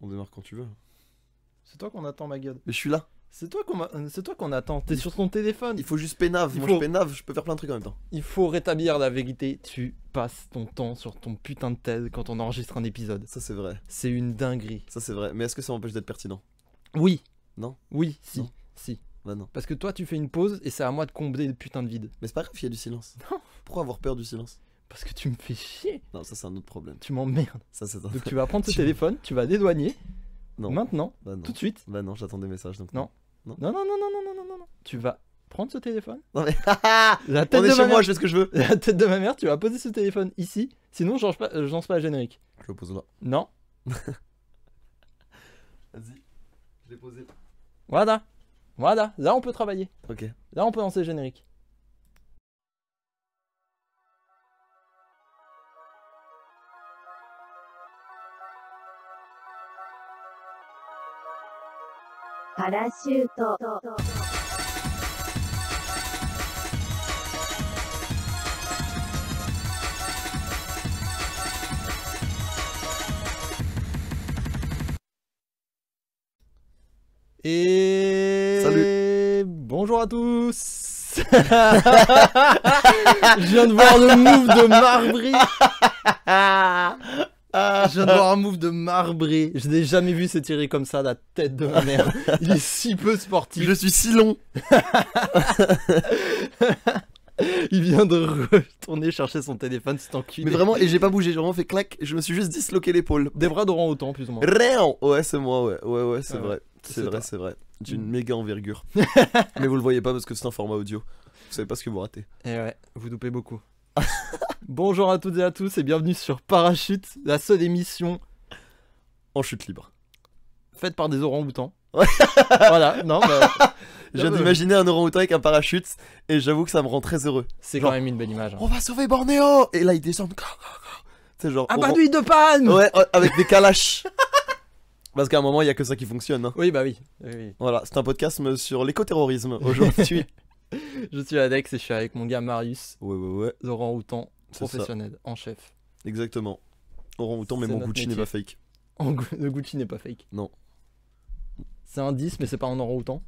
On démarre quand tu veux. C'est toi qu'on attend, ma gueule. Mais je suis là. C'est toi qu'on attend. T'es sur ton téléphone. Il faut juste pénave. Moi je pénave, je peux faire plein de trucs en même temps. Il faut rétablir la vérité. Tu passes ton temps sur ton putain de TED quand on enregistre un épisode. Ça c'est vrai. C'est une dinguerie. Ça c'est vrai. Mais est-ce que ça m'empêche d'être pertinent? Oui. Non. Oui, si. Non. Si. Bah non. Parce que toi, tu fais une pause et c'est à moi de combler le putain de vide. Mais c'est pas grave, il y a du silence. Non. Pourquoi avoir peur du silence? Parce que tu me fais chier. Non, ça c'est un autre problème. Tu m'emmerdes. Ça c'est un... Donc tu vas prendre ce téléphone, tu vas l'éloigner. Non. Maintenant. Bah non. Tout de suite. Bah non, j'attends des messages donc Non. Non. Non, non, non, non, non, non, non, non, non. Tu vas prendre ce téléphone. Non mais La tête on est de chez ma moi, mère. je fais ce que je veux. La tête de ma mère, tu vas poser ce téléphone ici. Sinon, je lance pas le générique. Je le pose là. Non. Vas-y. Je l'ai posé. Voilà. Voilà. Là, on peut travailler. Ok. Là, on peut lancer le générique. Parachute. Et Salut. Bonjour à tous. Je viens de voir le move de Marbré. Je viens de voir un move de Marbré. Je n'ai jamais vu s'étirer comme ça la tête de ma mère. Il est si peu sportif. Je suis si long. Il vient de retourner chercher son téléphone, c'est enculé. Mais vraiment, et j'ai pas bougé, j'ai vraiment fait clac, et je me suis juste disloqué l'épaule. Des bras d'orang autant, plus ou moins. Rien. Ouais, c'est moi, ouais. Ouais, c'est Ah ouais. vrai. C'est C'est vrai, toi. c'est vrai. J'ai une méga envergure. Mais vous le voyez pas parce que c'est un format audio. Vous savez pas ce que vous ratez. Et ouais, vous doupez beaucoup. Bonjour à toutes et à tous et bienvenue sur Parachute, la seule émission En chute libre. faite par des orang-outans. Ouais. Voilà, non, bah, Je viens d'imaginer un orang-outan avec un parachute, et j'avoue que ça me rend très heureux. c'est Genre, quand même une belle image. Hein. On va sauver Bornéo. Et là, ils descendent. C'est genre. Ah bah d'huile de palme. Ouais, avec des calaches. Parce qu'à un moment, il y a que ça qui fonctionne. Hein. Oui, bah oui. Oui, oui. Voilà, c'est un podcast sur l'écoterrorisme aujourd'hui. Je suis Alex et je suis avec mon gars Marius, Ouais. orang-outan C'est ça. professionnel, en chef. Exactement. Orang-outan, mais C'est mon notre Gucci n'est métier. pas fake. Le Gucci n'est pas fake. Non. C'est un 10 mais c'est pas un orang-outan.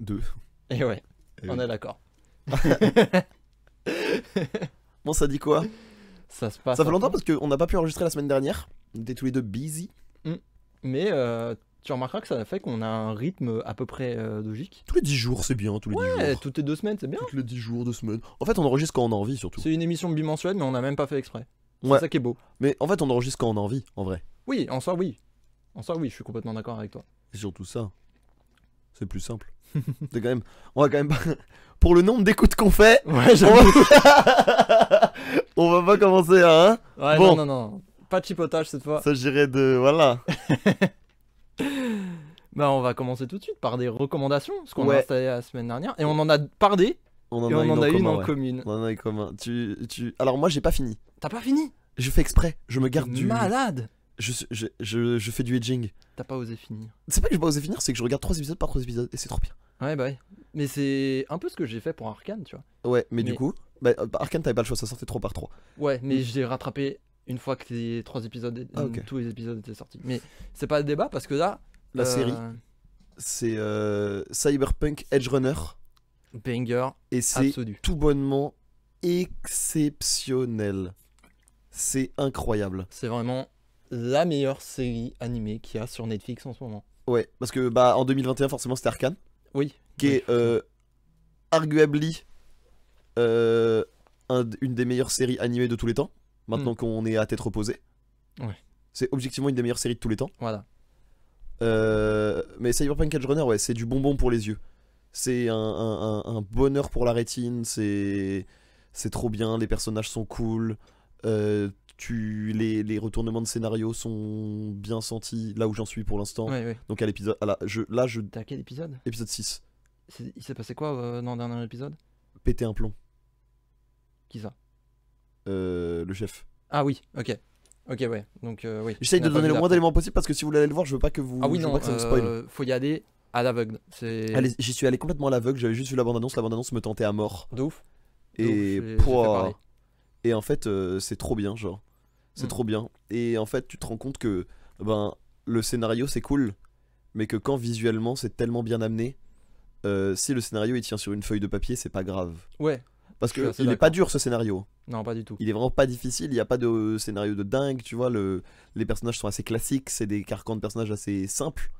2. Et ouais, Eh on oui. est d'accord. Bon, ça dit quoi? Ça se passe. Ça fait un longtemps peu. parce qu'on n'a pas pu enregistrer la semaine dernière. On était tous les deux busy. Mais tu remarqueras que ça fait qu'on a un rythme à peu près logique. Tous les 10 jours, c'est bien, tous les 10 Ouais, jours. toutes les 2 semaines, c'est bien. Toutes les 10 jours, 2 semaines. En fait, on enregistre quand on a envie, surtout. C'est une émission bimensuelle, mais on n'a même pas fait exprès. C'est Ouais. ça qui est beau. Mais en fait, on enregistre quand on a envie, en vrai. Oui, en soi, oui. En soi, oui, je suis complètement d'accord avec toi. Et surtout ça, c'est plus simple. C'est quand même... On va quand même pas... Pour le nombre d'écoutes qu'on fait, Ouais, on j'avoue. va... on va pas commencer à... Hein, Ouais, Bon. non. Pas de chipotage cette fois. s'agirait de... Voilà. Bah, on va commencer tout de suite par des recommandations, ce qu'on Ouais. a installé la semaine dernière. Et on en a parlé, On en et a on en a une commun, en ouais. commune. On en a une commun. Alors moi, j'ai pas fini. T'as pas fini? Je fais exprès. Je me garde du... Malade. Je fais du edging. T'as pas osé finir. C'est pas que j'ai pas osé finir, c'est que je regarde 3 épisodes par 3 épisodes. Et c'est trop bien. Ouais, bah ouais. Mais c'est un peu ce que j'ai fait pour Arcane, tu vois. Ouais, mais du Mais- coup... Arcane, t'avais pas le choix, ça sortait 3 par 3. Ouais, mais je l'ai rattrapé une fois que les 3 épisodes, Ah, ok. tous les épisodes étaient sortis. Mais c'est pas le débat parce que là, La série, c'est Cyberpunk Edge Runner. banger Et c'est absolu. tout bonnement exceptionnel. C'est incroyable. C'est vraiment la meilleure série animée qu'il y a sur Netflix en ce moment. Ouais, parce que en 2021, forcément, c'était Arcane, Oui. qui est arguably une des meilleures séries animées de tous les temps, maintenant qu'on est à tête reposée. Ouais. C'est objectivement une des meilleures séries de tous les temps. Voilà. Mais Cyberpunk Edge Runner, ouais, c'est du bonbon pour les yeux. C'est un bonheur pour la rétine, c'est trop bien, les personnages sont cool, les retournements de scénario sont bien sentis, là où j'en suis pour l'instant. Ouais. Donc à l'épisode, T'as à quel épisode? épisode 6, Il s'est passé quoi dans le dernier épisode? péter un plomb, Qui ça? le chef. Ah oui, ok. Ok, ouais. Donc, oui. J'essaye On de a pas donner vu le la moins fin. d'éléments possible parce que si vous voulez aller le voir, je veux pas que vous, Ah oui, je veux non, pas que ça vous spoil. faut y aller à l'aveugle. C'est Allez, j'y suis allé complètement à l'aveugle, j'avais juste vu la bande-annonce me tentait à mort. de ouf. Et De ouf, j'ai fait pouah. parler. Et en fait, c'est trop bien, genre. C'est Mm. trop bien. Et en fait, tu te rends compte que, le scénario c'est cool, mais que quand visuellement c'est tellement bien amené, si le scénario il tient sur une feuille de papier, c'est pas grave. Ouais, Parce Je suis que assez il est d'accord. pas dur ce scénario. non, pas du tout. Il est vraiment pas difficile, il n'y a pas de scénario de dingue, tu vois, les personnages sont assez classiques, c'est des carcans de personnages assez simples,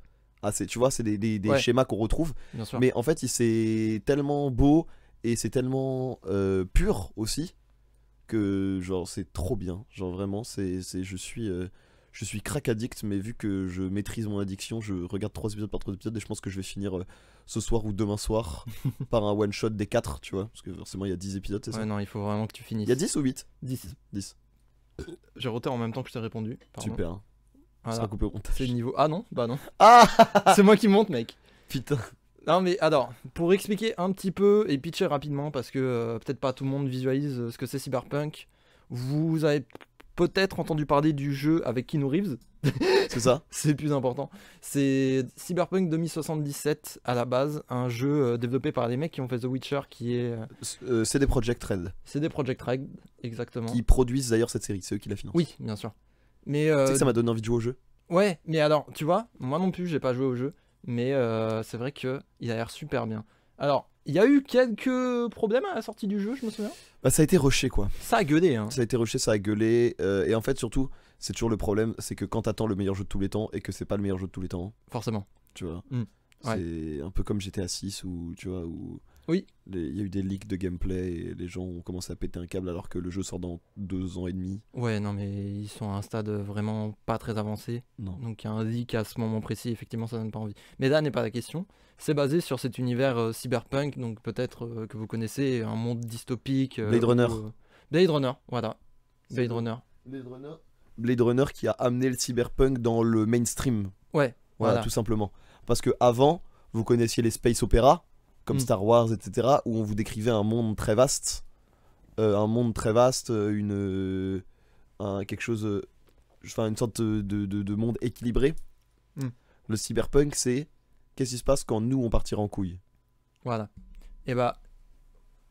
assez, tu vois, c'est des Ouais. schémas qu'on retrouve, Bien sûr. mais en fait c'est tellement beau et c'est tellement pur aussi que genre c'est trop bien, genre vraiment je suis crack addict, mais vu que je maîtrise mon addiction, je regarde 3 épisodes par 3 épisodes et je pense que je vais finir ce soir ou demain soir par un one shot des 4, tu vois, parce que forcément il y a 10 épisodes, c'est ça. Ouais, non, il faut vraiment que tu finisses. Il y a 10 ou 8? 10. 10. J'ai roté en même temps que je t'ai répondu. Pardon. Super. Ça Voilà. sera coupé au montage. C'est le niveau. Ah non, bah non. Ah C'est moi qui monte, mec. Putain. Non, mais alors, pour expliquer un petit peu et pitcher rapidement, parce que peut-être pas tout le monde visualise ce que c'est Cyberpunk, vous avez peut-être entendu parler du jeu avec Keanu Reeves. C'est ça. C'est le plus important. C'est Cyberpunk 2077 à la base, un jeu développé par les mecs qui ont fait The Witcher, qui est CD Projekt Red. CD Projekt Red, exactement. Qui produisent d'ailleurs cette série, c'est eux qui la financent. Oui, bien sûr. Mais Tu sais que ça m'a donné envie de jouer au jeu. ouais, mais alors, tu vois, moi non plus, j'ai pas joué au jeu, mais c'est vrai que il a l'air super bien. Alors, il y a eu quelques problèmes à la sortie du jeu, je me souviens. Bah ça a été rushé quoi. Ça a gueulé, hein. Ça a été rushé, ça a gueulé. Et en fait surtout, c'est toujours le problème, c'est que quand t'attends le meilleur jeu de tous les temps et que c'est pas le meilleur jeu de tous les temps, Forcément. tu vois. Mm. Ouais. C'est un peu comme GTA 6 où tu vois où Oui. il y a eu des leaks de gameplay et les gens ont commencé à péter un câble alors que le jeu sort dans 2 ans et demi. Ouais, non, mais ils sont à un stade vraiment pas très avancé. Non. Donc, un leak à ce moment précis, effectivement, ça donne pas envie. Mais là n'est pas la question. C'est basé sur cet univers cyberpunk, donc peut-être que vous connaissez, un monde dystopique. Blade Runner. Blade Runner, voilà. C'est Blade le- Runner. Blade Runner qui a amené le cyberpunk dans le mainstream. Ouais, Voilà, voilà. tout simplement. Parce que avant, vous connaissiez les space opéras, comme Mm. Star Wars, etc., où on vous décrivait un monde très vaste. Quelque chose. Enfin, une sorte de monde équilibré. Mm. Le cyberpunk, c'est qu'est-ce qui se passe quand nous, on partira en couille. Voilà. Et bah,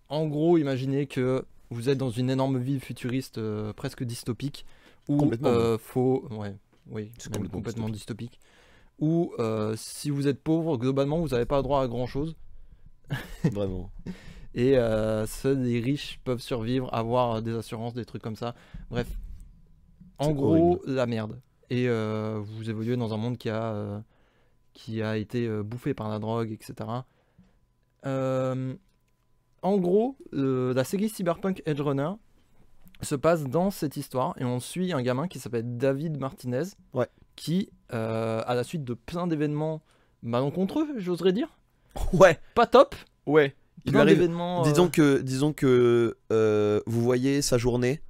en gros, imaginez que vous êtes dans une énorme ville futuriste presque dystopique où Complètement, ouais, oui, C'est même complètement complètement dystopique. Où si vous êtes pauvre, globalement, vous n'avez pas droit à grand chose. Vraiment. Et seuls les riches peuvent survivre, avoir des assurances, des trucs comme ça. Bref, en C'est gros, horrible. la merde. Et vous évoluez dans un monde qui a été bouffé par la drogue, etc. En gros, la série Cyberpunk Edge Runner se passe dans cette histoire et on suit un gamin qui s'appelle David Martinez, Ouais. qui, à la suite de plein d'événements malencontreux, j'oserais dire, Ouais, pas top, ouais. Il lui plein arrive. d'événements, Disons que vous voyez sa journée.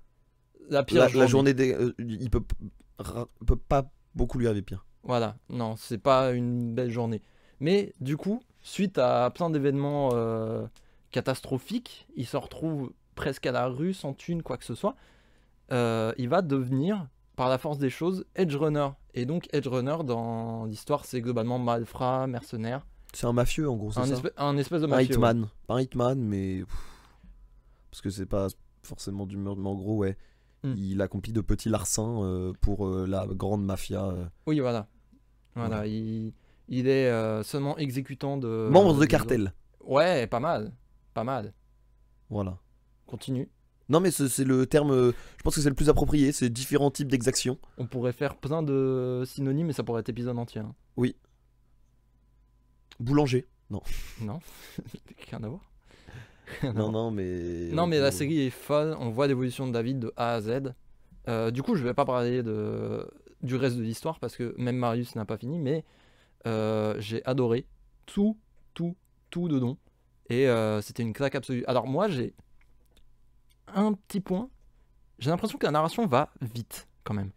la pire La journée il peut pas beaucoup lui arriver pire. Voilà, non, c'est pas une belle journée. Mais du coup, suite à plein d'événements catastrophiques, il se retrouve presque à la rue, sans thune, quoi que ce soit. Il va devenir, par la force des choses, Edge Runner. Et donc, Edge Runner, dans l'histoire, c'est globalement malfrat, mercenaire, C'est un mafieux en gros, c'est ça. un espèce de Un mafieux. ouais. hitman. Pas un hitman, mais. Parce que c'est pas forcément du meurtre, mais en gros, ouais. Hmm. Il accomplit de petits larcins pour la grande mafia. Oui, voilà. Voilà, Voilà. il est seulement exécutant de... Membre de des cartel. autres. Ouais, pas mal. Pas mal. Voilà. Continue. Non, mais c'est le terme. Je pense que c'est le plus approprié. C'est différents types d'exactions. On pourrait faire plein de synonymes et ça pourrait être épisode entier. hein. Boulanger. Non. Non, rien à voir. Non, mais. Non, mais la série est folle. On voit l'évolution de David de A à Z. Du coup, je vais pas parler du reste de l'histoire parce que même Marius n'a pas fini, mais j'ai adoré tout dedans. Et c'était une claque absolue. Alors, moi, j'ai un petit point. J'ai l'impression que la narration va vite quand même.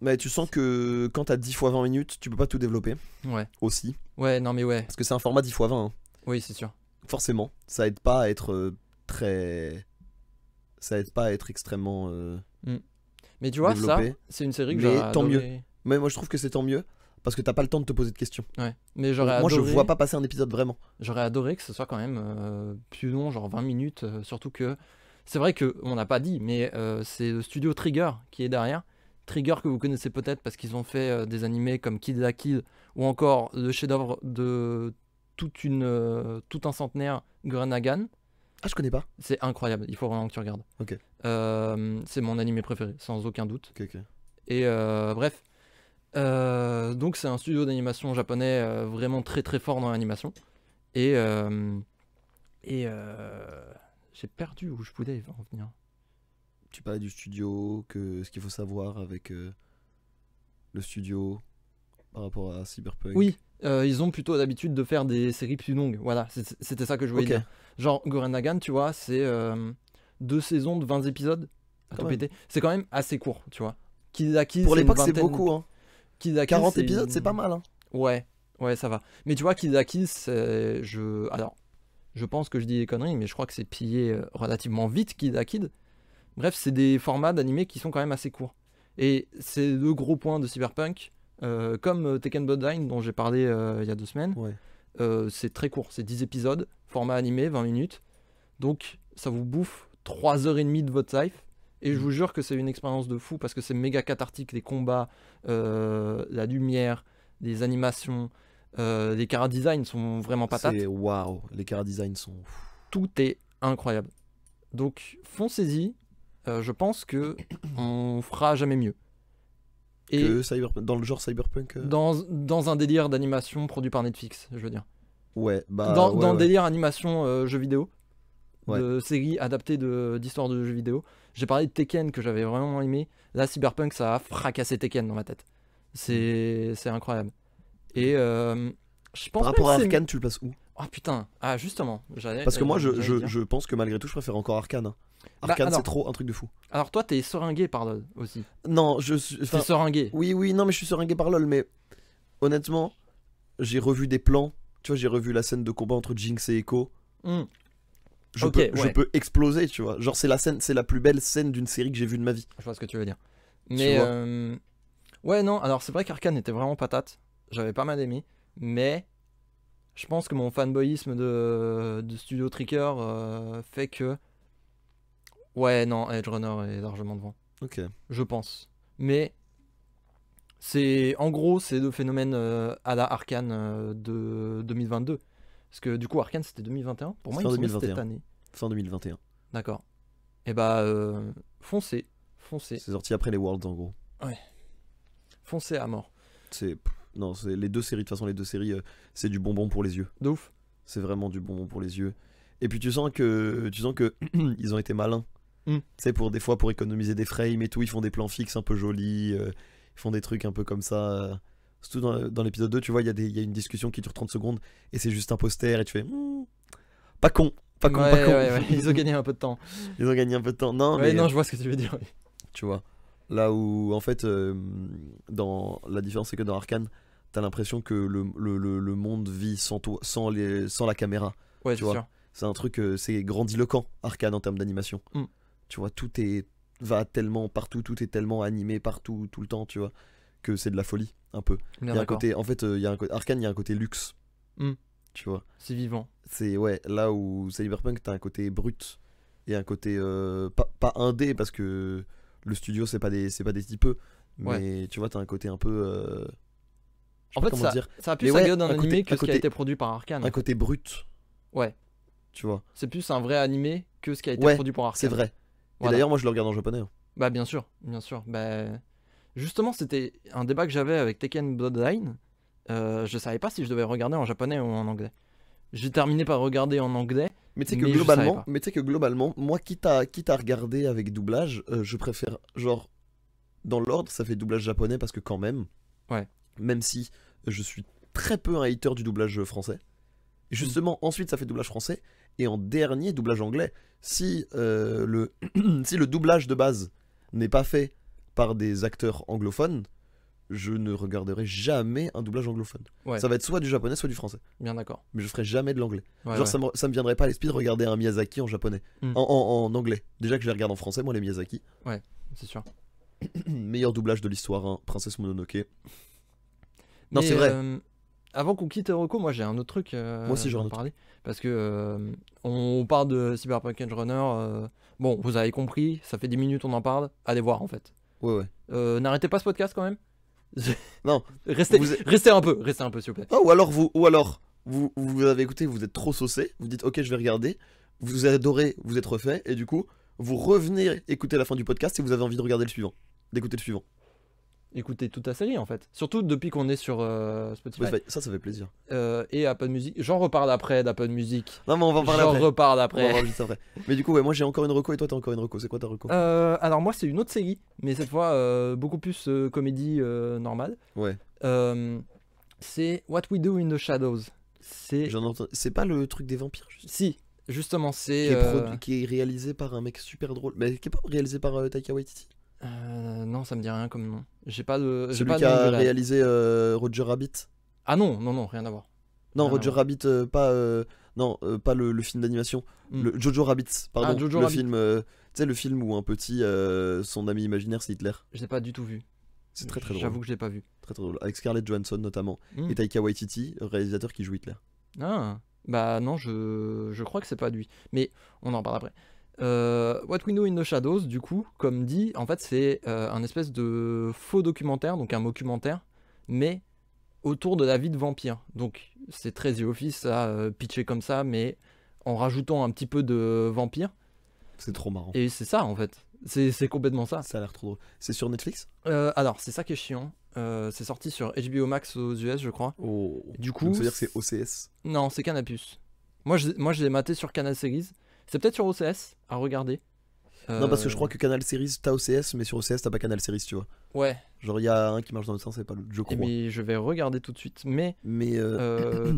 Mais tu sens que quand t'as 10 fois 20 minutes, tu peux pas tout développer. Ouais. Aussi. Ouais, non, mais ouais. Parce que c'est un format 10 fois 20. hein. Oui, c'est sûr. Forcément. Ça aide pas à être très. Ça aide pas à être extrêmement. Mais tu vois, ça, Développé. c'est une série que Mais j'aurais tant mieux. adoré. Mais moi je trouve que c'est tant mieux. Parce que t'as pas le temps de te poser de questions. Ouais. Mais j'aurais Moi je adoré. vois pas passer un épisode vraiment. J'aurais adoré que ce soit quand même plus long, genre 20 minutes, surtout que c'est vrai que on n'a pas dit, mais c'est le studio Trigger qui est derrière, Trigger que vous connaissez peut-être parce qu'ils ont fait des animés comme Kid la Kill ou encore le chef-d'œuvre de tout un centenaire, Gurren Lagann. Ah, je connais pas. C'est incroyable, il faut vraiment que tu regardes. Ok. C'est mon animé préféré, sans aucun doute. Ok, ok. Et bref. Donc c'est un studio d'animation japonais vraiment très très fort dans l'animation. Et j'ai perdu où je voulais en venir. Tu parlais du studio, ce qu'il faut savoir avec le studio par rapport à Cyberpunk. Oui, ils ont plutôt l'habitude de faire des séries plus longues. Voilà, c'était ça que je voulais Ok. dire. Genre Gurren Lagann, tu vois, c'est 2 saisons de 20 épisodes. À Quand tout même. péter. C'est quand même assez court, tu vois. Kill la Kill, Pour c'est une l'époque, c'est vingtaine- beaucoup. Hein. Kill la Kill, 40 c'est épisodes, une- c'est pas mal. Hein. Ouais, ça va. Mais tu vois, Kill la Kill, alors, je pense que je dis des conneries, mais je crois que c'est pillé relativement vite, Kill la Kill. Bref, c'est des formats d'animés qui sont quand même assez courts. Et c'est le gros point de Cyberpunk. Comme Tekken Bloodline, dont j'ai parlé il y a 2 semaines, Ouais. c'est très court. C'est 10 épisodes, format animé, 20 minutes. Donc, ça vous bouffe 3h30 de votre life. Et je vous jure que c'est une expérience de fou parce que c'est méga cathartique. Les combats, la lumière, les animations, les chara design sont vraiment patates. C'est waouh. Les chara design sont. Tout est incroyable. Donc, foncez-y. Je pense que on fera jamais mieux. Et Que Cyberpunk, dans le genre Cyberpunk. dans un délire d'animation produit par Netflix, je veux dire. Ouais, bah. dans ouais, le ouais. délire animation jeux vidéo, Ouais. de séries adaptées d'histoires de jeux vidéo. J'ai parlé de Tekken que j'avais vraiment aimé. Là, Cyberpunk, ça a fracassé Tekken dans ma tête. C'est incroyable. Et je pense Par rapport à même que c'est- Arcane, tu le places où? Oh putain, ah justement. Parce que moi, j'allais dire. je pense que malgré tout, je préfère encore Arcane. Hein. Bah, Arcane, alors- c'est trop un truc de fou. Alors toi, t'es seringué par LoL aussi. Non, je suis. T'es enfin, seringué. oui, non, mais je suis seringué par LoL, mais honnêtement, j'ai revu des plans. Tu vois, j'ai revu la scène de combat entre Jinx et Echo. Hmm. Je, Ok, peux, je ouais. peux exploser, tu vois. Genre, c'est la plus belle scène d'une série que j'ai vue de ma vie. Je vois ce que tu veux dire. Mais vois. ouais, non, alors c'est vrai qu'Arcane était vraiment patate. J'avais pas mal aimé. Mais je pense que mon fanboyisme de Studio Trigger fait que. Ouais, non, Edge Runner est largement devant. Ok. Je pense. Mais. En gros, c'est le phénomène à la Arcane de 2022. Parce que du coup, Arcane c'était 2021. Pour moi, Fin il me semblait que 2021. c'était cette année. Fin 2021. D'accord. Et bah, foncez. C'est sorti après les Worlds, en gros. Foncez à mort. Non, c'est les deux séries. De toute façon, les deux séries, c'est du bonbon pour les yeux. De ouf. C'est vraiment du bonbon pour les yeux. Et puis tu sens que ils ont été malins. Mm. Tu sais, pour des fois, pour économiser des frames et tout, ils font des plans fixes un peu jolis. Ils font des trucs un peu comme ça. Surtout dans l'épisode 2, tu vois, il y a une discussion qui dure 30 secondes et c'est juste un poster et tu fais pas con, pas con, Ouais, pas con. ouais. Ils ont gagné un peu de temps. Ils ont gagné un peu de temps. Non, Ouais, mais non, je vois ce que tu veux dire. Oui. tu vois, là où en fait, dans la différence, c'est que dans Arcane, t'as l'impression que le monde vit sans toi, sans la caméra. Ouais, Tu c'est vois. sûr. C'est un truc, c'est grandiloquent, Arcane en termes d'animation. Mm. Tu vois, va tellement partout, tout est tellement animé partout, tout le temps, tu vois, que c'est de la folie, un peu. Il Bien y a un d'accord. côté, en fait, Arcane, il y a un côté luxe. Mm. Tu vois, C'est vivant. c'est ouais, là où Cyberpunk, t'as un côté brut et un côté pas indé parce que le studio c'est pas des typeux, mais tu vois, t'as un côté un peu. Je sais En pas fait, comment dire, ça a plus Mais sa ouais, gueule d'un un côté- animé que un ce qui a côté- été produit par Arcane. un côté brut, Ouais. tu vois. C'est plus un vrai animé que ce qui a été Ouais, produit par Arcane. C'est vrai. Voilà. Et d'ailleurs, moi je le regarde en japonais. Hein. Bah bien sûr, bien sûr. Bah, justement, c'était un débat que j'avais avec Tekken Bloodline. Je savais pas si je devais regarder en japonais ou en anglais. J'ai terminé par regarder en anglais. Mais tu sais Mais je savais pas. que globalement, moi quitte à regarder avec doublage, je préfère genre dans l'ordre, ça fait doublage japonais parce que quand même, Ouais. même si je suis très peu un hater du doublage français. Et justement, ensuite ça fait doublage français et en dernier doublage anglais. Si si le doublage de base n'est pas fait par des acteurs anglophones, je ne regarderai jamais un doublage anglophone. Ouais. Ça va être soit du japonais, soit du français. Bien d'accord. Mais je ferai jamais de l'anglais. Ouais, Genre ouais. ça me viendrait pas à l'esprit de regarder un Miyazaki en japonais. Mm. En anglais. Déjà que je les regarde en français, moi les Miyazaki. C'est sûr. Meilleur doublage de l'histoire, hein, Princesse Mononoke. Non, Mais, c'est vrai. Avant qu'on quitte Rocco, moi j'ai un autre truc. Moi aussi, j'ai à un en autre parler. Parce que on parle de Cyberpunk Edge Runner. Bon, vous avez compris, ça fait 10 minutes on en parle. Allez voir en fait. Ouais. N'arrêtez pas ce podcast quand même. Non. Restez, Vous- restez un peu, s'il vous plaît. Ah, ou alors vous avez écouté, vous êtes trop saucé, vous dites ok je vais regarder, vous adorez, vous êtes refait, et du coup vous revenez écouter la fin du podcast et vous avez envie de regarder le suivant, d'écouter le suivant. Écoutez toute la série en fait. Surtout depuis qu'on est sur Spotify. Ouais, ça fait plaisir. Et Apple Music. J'en reparle après d'Apple Music. Non mais on va en parler J'en après. reparle On va en après. parler juste après. Mais du coup ouais, moi j'ai encore une reco et toi t'as encore une reco, c'est quoi ta reco? Alors moi c'est une autre série, mais cette fois beaucoup plus comédie normale. Ouais, C'est What We Do in the Shadows. C'est j'en entends. C'est pas le truc des vampires juste si justement qui c'est qui est réalisé par un mec super drôle, mais qui est pas réalisé par Taika Waititi. non ça me dit rien comme nom. J'ai pas de j'ai Celui pas qui de nom a de la- réalisé Roger Rabbit. Ah non rien à voir. Non, Rien à Roger voir. Rabbit, pas le film d'animation. Hmm. Le Jojo Rabbit, pardon. Ah, Jojo le Rabbit. film, tu sais, le film où un petit, son ami imaginaire, c'est Hitler. Je l'ai pas du tout vu. C'est très très drôle. J'avoue que je l'ai pas vu. Très très drôle. Avec Scarlett Johansson notamment. Hmm. Et Taika Waititi, réalisateur qui joue Hitler. Ah, bah non, je crois que c'est pas lui. Mais on en parle après. What We Know in the Shadows, du coup, comme dit, en fait, c'est un espèce de faux documentaire, donc un mockumentaire, mais autour de la vie de vampire. Donc, c'est très The Office à pitcher comme ça, mais en rajoutant un petit peu de vampire. C'est trop marrant. Et c'est ça, en fait. C'est complètement ça. Ça a l'air trop drôle. C'est sur Netflix? Alors, c'est ça qui est chiant. C'est sorti sur HBO Max aux US, je crois. Oh. Du coup, Donc ça veut dire que c'est OCS. Non, c'est Canapus. Moi, je l'ai maté sur Canal Series. C'est peut-être sur OCS à regarder. Non, parce que je crois que Canal Series, t'as OCS, mais sur OCS, t'as pas Canal Series, tu vois. Ouais, Genre, il y a un qui marche dans le sens, c'est pas l'autre, je et crois. mais je vais regarder tout de suite. Mais Mais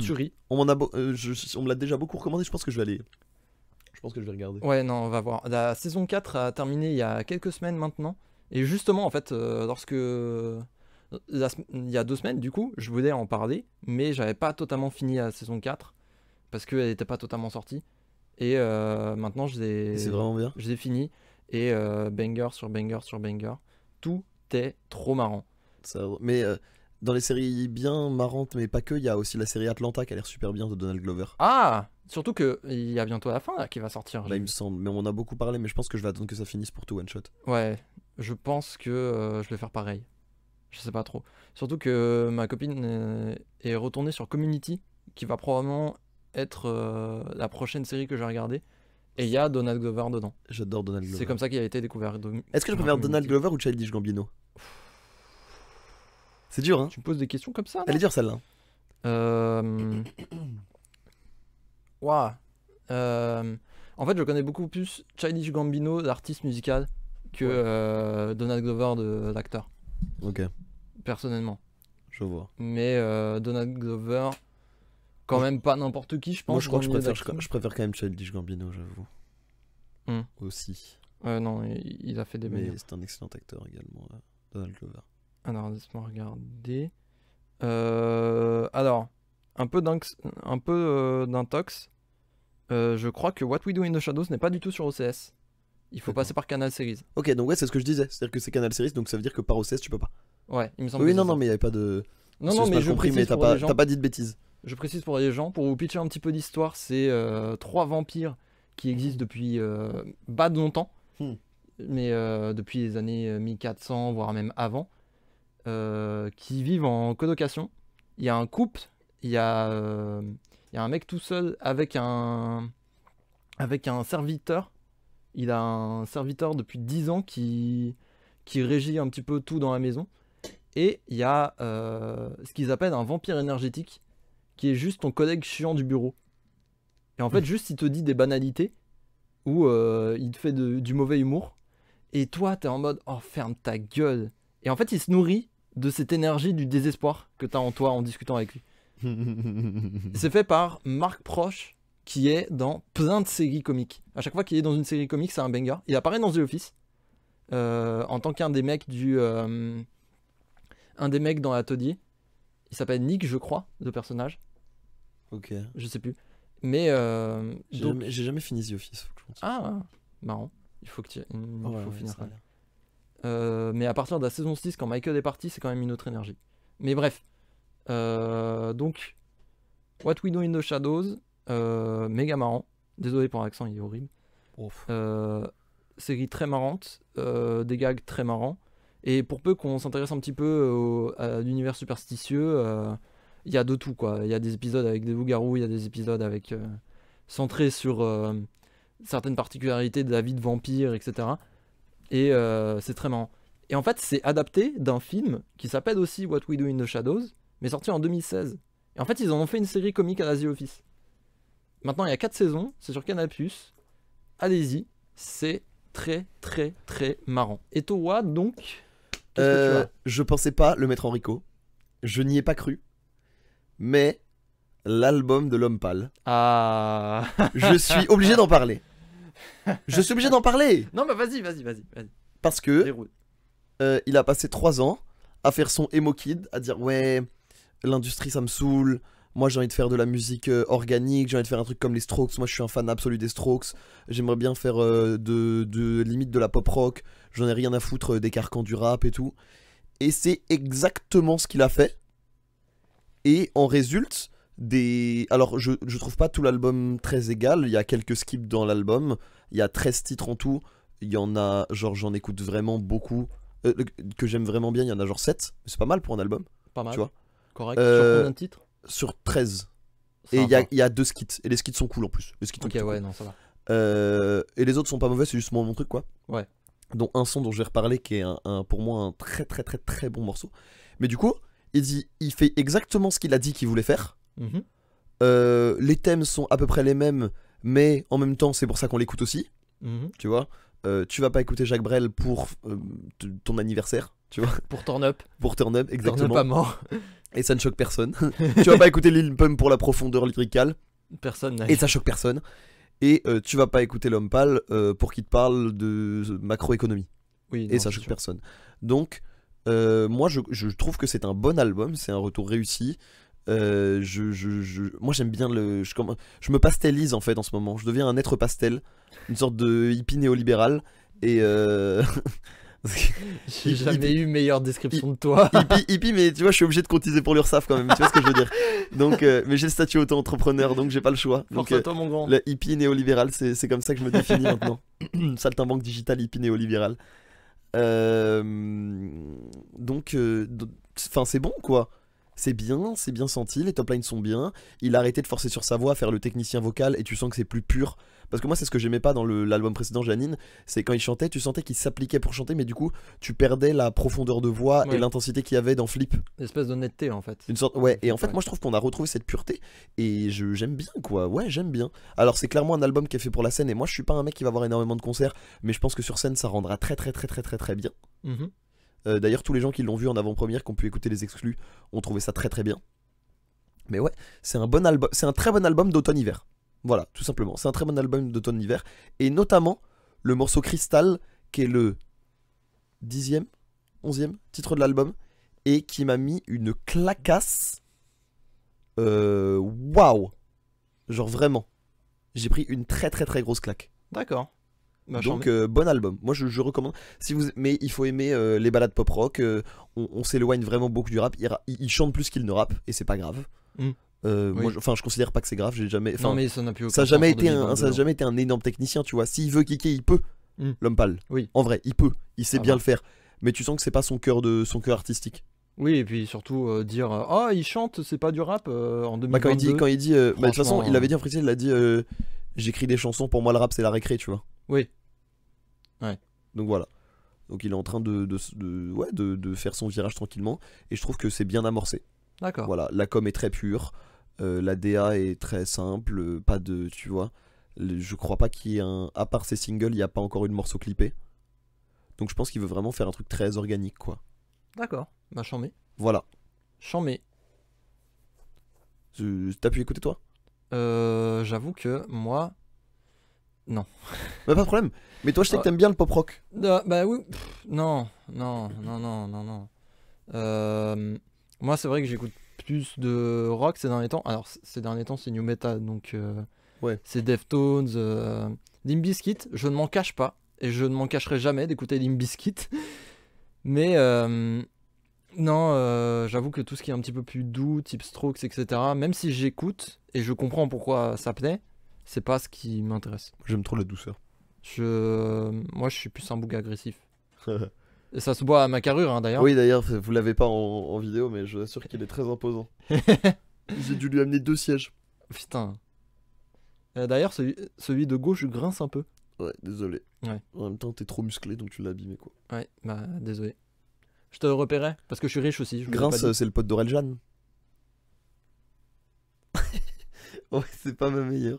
tu ris. on m'en a on me l'a déjà beaucoup recommandé, je pense que je vais aller. Je pense que je vais regarder. Ouais, non, on va voir. La saison 4 a terminé il y a quelques semaines maintenant. Et justement, en fait, il y a 2 semaines, du coup, je voulais en parler, mais j'avais pas totalement fini la saison 4 parce qu'elle était pas totalement sortie. Et maintenant, Et c'est vraiment bien. je l'ai fini. Et banger sur banger sur banger. Tout est trop marrant. Mais dans les séries bien marrantes, mais pas que, il y a aussi la série Atlanta qui a l'air super bien de Donald Glover. Ah! Surtout que il y a bientôt la fin là, qui va sortir. Là, il me semble. Mais on en a beaucoup parlé, mais je pense que je vais attendre que ça finisse pour tout one shot. Ouais, je pense que je vais faire pareil. Je sais pas trop. Surtout que ma copine est retournée sur Community, qui va probablement être la prochaine série que je vais regarder. Et il y a Donald Glover dedans. J'adore Donald Glover. C'est comme ça qu'il a été découvert. Est-ce que je préfère Donald Glover ou Childish Gambino? C'est dur, hein? Tu me poses des questions comme ça là Elle est dure celle-là. Ouah. En fait, je connais beaucoup plus Childish Gambino, l'artiste musical, que Donald Glover, l'acteur, Ok, personnellement. je vois. Mais Donald Glover, quand même pas n'importe qui, je pense. Moi, je crois que dans le milieu d'acting. je préfère quand même Childish Gambino, j'avoue. Hmm. Aussi. Non, il a fait des Mais bangers. c'est un excellent acteur également, Donald Glover. Alors, laisse-moi regarder. Alors, un peu d'intox. Je crois que What We Do in the Shadows n'est pas du tout sur OCS. Il faut D'accord. passer par Canal Series. Ok, donc ouais, c'est ce que je disais. C'est-à-dire que c'est Canal Series, donc ça veut dire que par OCS, tu peux pas. Ouais, il me semble Oui, que non, c'est non, ça. mais il n'y avait pas de. Non, C'est non, mais mal je compris, mais précise t'as pour les pas, gens. t'as pas dit de bêtises. Je précise pour les gens, pour vous pitcher un petit peu d'histoire, c'est 3 vampires qui existent depuis pas de longtemps, mais depuis les années 1400, voire même avant, qui vivent en colocation. Il y a un couple, il y a un mec tout seul avec un serviteur. Il a un serviteur depuis 10 ans qui régit un petit peu tout dans la maison. Et il y a ce qu'ils appellent un vampire énergétique, qui est juste ton collègue chiant du bureau. Et en fait, juste il te dit des banalités, ou il te fait du mauvais humour. Et toi, t'es en mode, oh, ferme ta gueule. Et en fait, il se nourrit de cette énergie du désespoir que t'as en toi en discutant avec lui. C'est fait par Marc Proche, qui est dans plein de séries comiques. À chaque fois qu'il est dans une série comique, c'est un banger. Il apparaît dans The Office, en tant qu'un des mecs un des mecs dans l'atelier. Il s'appelle Nick, je crois, le personnage. Ok. Je sais plus. Mais donc... J'ai jamais fini The Office. Faut que je continue. Ah, marrant. Il faut Ouais, finir ça a ça. l'air. Mais à partir de la saison 6, quand Michael est parti, c'est quand même une autre énergie. Mais bref. Donc, What We Do in the Shadows, méga marrant. Désolé pour l'accent, il est horrible. Ouf. Série très marrante, des gags très marrants. Et pour peu qu'on s'intéresse un petit peu à l'univers superstitieux, il y a de tout quoi. Il y a des épisodes avec des loups-garous, il y a des épisodes avec centrés sur certaines particularités de la vie de vampire, etc. Et c'est très marrant. Et en fait, c'est adapté d'un film qui s'appelle aussi What We Do in the Shadows, mais sorti en 2016. Et en fait, ils en ont fait une série comique à la The Office. Maintenant, il y a 4 saisons, c'est sur Canal+. Allez-y, c'est très très très marrant. Et toi, donc, qu'est-ce que tu as? Je pensais pas le mettre en Rico. Je n'y ai pas cru. Mais l'album de l'homme pâle, Ah. je suis obligé d'en parler. Je suis obligé d'en parler. Non, bah vas-y. Parce que Déroule. il a passé 3 ans à faire son emo kid, à dire ouais, l'industrie ça me saoule. Moi j'ai envie de faire de la musique organique, j'ai envie de faire un truc comme les Strokes. Moi je suis un fan absolu des Strokes. J'aimerais bien faire limite de la pop rock. J'en ai rien à foutre des carcans du rap et tout. Et c'est exactement ce qu'il a fait. Et en résulte des... Alors je trouve pas tout l'album très égal. Il y a quelques skips dans l'album. Il y a 13 titres en tout. Il y en a, genre j'en écoute vraiment beaucoup. Que j'aime vraiment bien, il y en a genre 7. C'est pas mal pour un album, Pas mal. tu vois. Correct. Sur combien de titres? Sur 13. Ça Et va. il y a 2 skits. Et les skits sont cool en plus. Les skits sont Ok, plutôt ouais, cool. non, ça va. Et les autres sont pas mauvais, c'est juste mon truc quoi. Ouais. Dont un son dont je vais reparler qui est pour moi un très très très très bon morceau. Mais du coup, il fait exactement ce qu'il a dit qu'il voulait faire. Mhm. Les thèmes sont à peu près les mêmes, mais en même temps c'est pour ça qu'on l'écoute aussi, Mhm. tu vois. Tu vas pas écouter Jacques Brel pour ton anniversaire, tu vois, Pour Turn Up. pour Turn Up, Turn Up exactement. pas mort. Et ça ne choque personne. Tu vas pas écouter Lil Pump pour la profondeur lyricale, Personne n'a. et ça choque personne. Et tu vas pas écouter L'Homme Pâle pour qu'il te parle de macroéconomie, Oui, et non, ça c'est choque sûr. personne. Donc moi je trouve que c'est un bon album, c'est un retour réussi. Moi j'aime bien je me pastélise en fait en ce moment. Je deviens un être pastel, une sorte de hippie néolibéral. Et J'ai jamais eu meilleure description de toi. hippie, mais tu vois, je suis obligé de cotiser pour l'URSSAF quand même. Tu vois ce que je veux dire. Donc, mais j'ai le statut auto-entrepreneur, donc j'ai pas le choix. Force Donc, à toi, mon grand. le hippie néolibéral, c'est comme ça que je me définis maintenant. Saltimbanque digital hippie néolibéral. Donc, enfin, c'est bon quoi. C'est bien senti, les top lines sont bien. Il a arrêté de forcer sur sa voix à faire le technicien vocal et tu sens que c'est plus pur. Parce que moi, c'est ce que j'aimais pas dans l'album précédent, Janine. C'est quand il chantait, tu sentais qu'il s'appliquait pour chanter, mais du coup, tu perdais la profondeur de voix Ouais. et l'intensité qu'il y avait dans Flip. Une espèce d'honnêteté en fait. Une sorte, ouais, et en fait, Ouais. moi je trouve qu'on a retrouvé cette pureté et j'aime bien quoi. Ouais, j'aime bien. Alors, c'est clairement un album qui est fait pour la scène et moi je suis pas un mec qui va voir énormément de concerts, mais je pense que sur scène ça rendra très très très très très très bien. Mhm. D'ailleurs, tous les gens qui l'ont vu en avant-première, qui ont pu écouter les exclus, ont trouvé ça très très bien. Mais ouais, c'est un bon album, c'est un très bon album d'automne-hiver. Voilà, tout simplement. C'est un très bon album d'automne-hiver. Et notamment, le morceau Crystal, qui est le 10e, 11e titre de l'album, et qui m'a mis une clacasse. Waouh! Genre vraiment. J'ai pris une très très très grosse claque. D'accord. Bah, Donc charmé. bon album. Moi je recommande. Si vous, mais il faut aimer les balades pop rock. On s'éloigne vraiment beaucoup du rap. Il chante plus qu'il ne rappe et c'est pas grave. Mm. Moi, Oui. je considère pas que c'est grave. J'ai jamais. Non, mais ça n'a plus aucun Ça a sens jamais en été 2022, ça a jamais été un énorme technicien, tu vois. S'il veut kicker, il peut. Mm. L'homme pâle. Oui. En vrai, il peut. Il sait Ça bien va. le faire. Mais tu sens que c'est pas son cœur artistique. Oui, et puis surtout dire ah, il chante, c'est pas du rap en 2022. Bah quand il dit, bah, de toute façon, Franchement, il avait dit en freestyle, il a dit, j'écris des chansons. Pour moi, le rap c'est la récré, tu vois. Oui. Donc voilà. Donc il est en train de faire son virage tranquillement. Et je trouve que c'est bien amorcé. D'accord. Voilà, la com est très pure. La DA est très simple. Pas de. Tu vois. Je crois pas qu'il y ait un. À part ses singles, il n'y a pas encore eu de morceau clippé. Donc je pense qu'il veut vraiment faire un truc très organique, quoi. D'accord. Bah, chambé. Voilà. Chambé. T'as pu écouter toi? J'avoue que moi. Bah, pas de problème. Mais toi, je sais que Ouais. t'aimes bien le pop rock. Bah oui. Non. Moi, c'est vrai que j'écoute plus de rock ces derniers temps. Alors, ces derniers temps, c'est New Metal, donc Ouais. c'est Deftones, Limp Bizkit. Je ne m'en cache pas, et je ne m'en cacherai jamais d'écouter Limp Bizkit. Mais non, j'avoue que tout ce qui est un petit peu plus doux, type Strokes, etc., même si j'écoute, et je comprends pourquoi ça plaît, c'est pas ce qui m'intéresse. J'aime trop la douceur. Moi, je suis plus un bouc agressif. Et ça se voit à ma carrure, hein, d'ailleurs. Oui, d'ailleurs, vous l'avez pas en vidéo, mais je vous assure qu'il est très imposant. J'ai dû lui amener 2 sièges. Putain. D'ailleurs, celui de gauche grince un peu. Ouais, désolé. Ouais. En même temps, t'es trop musclé, donc tu l'as abîmé, quoi. Ouais, bah désolé. Je te repérais parce que je suis riche aussi. Je vous l'ai pas Grince, dit. c'est le pote d'Aureljan. Ouais, c'est pas ma meilleure.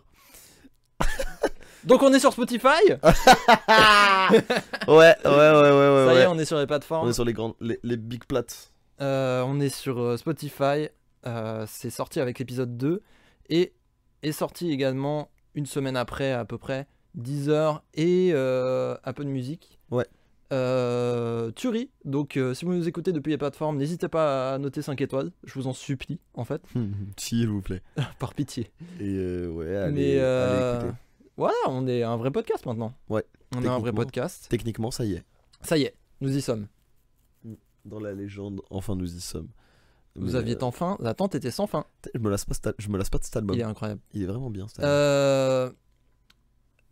Donc on est sur Spotify. Ouais. Ça y est, on est sur les On plateformes. est sur les grandes, les big plates. On est sur Spotify. C'est sorti avec l'épisode 2 et est sorti également une semaine après à peu près Deezer et Apple Music. Ouais. Tuerie. Donc si vous nous écoutez depuis les plateformes, n'hésitez pas à noter 5 étoiles. Je vous en supplie en fait, S'il vous plaît. par pitié. Et ouais, allez, Mais allez écouter. voilà, on est un vrai podcast maintenant. Ouais, On est un vrai techniquement. podcast. Techniquement, ça y est. Ça y est, nous y sommes. Dans la légende, enfin nous y sommes. Vous Mais, aviez tant faim, l'attente était sans fin. je me lasse pas, je me lasse pas de cet album. Il est incroyable. Il est vraiment bien cet album.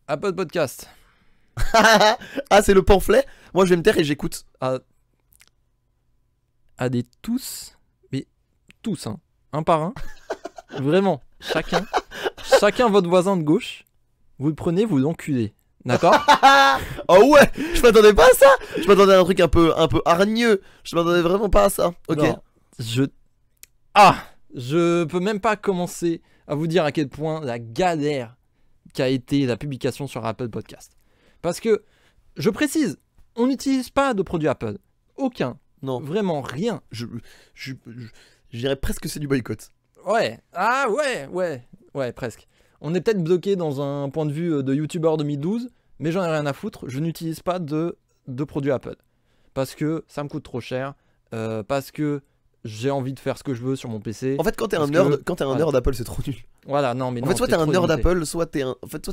Apple Podcast. Ah, c'est le pamphlet. Moi, je vais me taire et j'écoute. À des tous, mais tous, hein, un par un. Vraiment, chacun votre voisin de gauche. Vous le prenez, vous l'enculez. D'accord? Oh ouais, je m'attendais pas à ça. Je m'attendais à un truc un peu hargneux. Je m'attendais vraiment pas à ça. Ok. Non, je peux même pas commencer à vous dire à quel point la galère qu'a été la publication sur Apple Podcast. Parce que, je précise, on n'utilise pas de produits Apple. Aucun. Non, Vraiment rien. je dirais presque que c'est du boycott. Ouais. Ah ouais, presque. On est peut-être bloqué dans un point de vue de YouTuber 2012, mais j'en ai rien à foutre. Je n'utilise pas de produits Apple. Parce que ça me coûte trop cher. Parce que j'ai envie de faire ce que je veux sur mon PC. En fait, quand t'es un Parce nerd, que- quand t'es un voilà. nerd d'Apple, c'est trop nul. Voilà, non, mais En non, fait, soit c'est t'es un trop nerd limité. d'Apple, soit t'es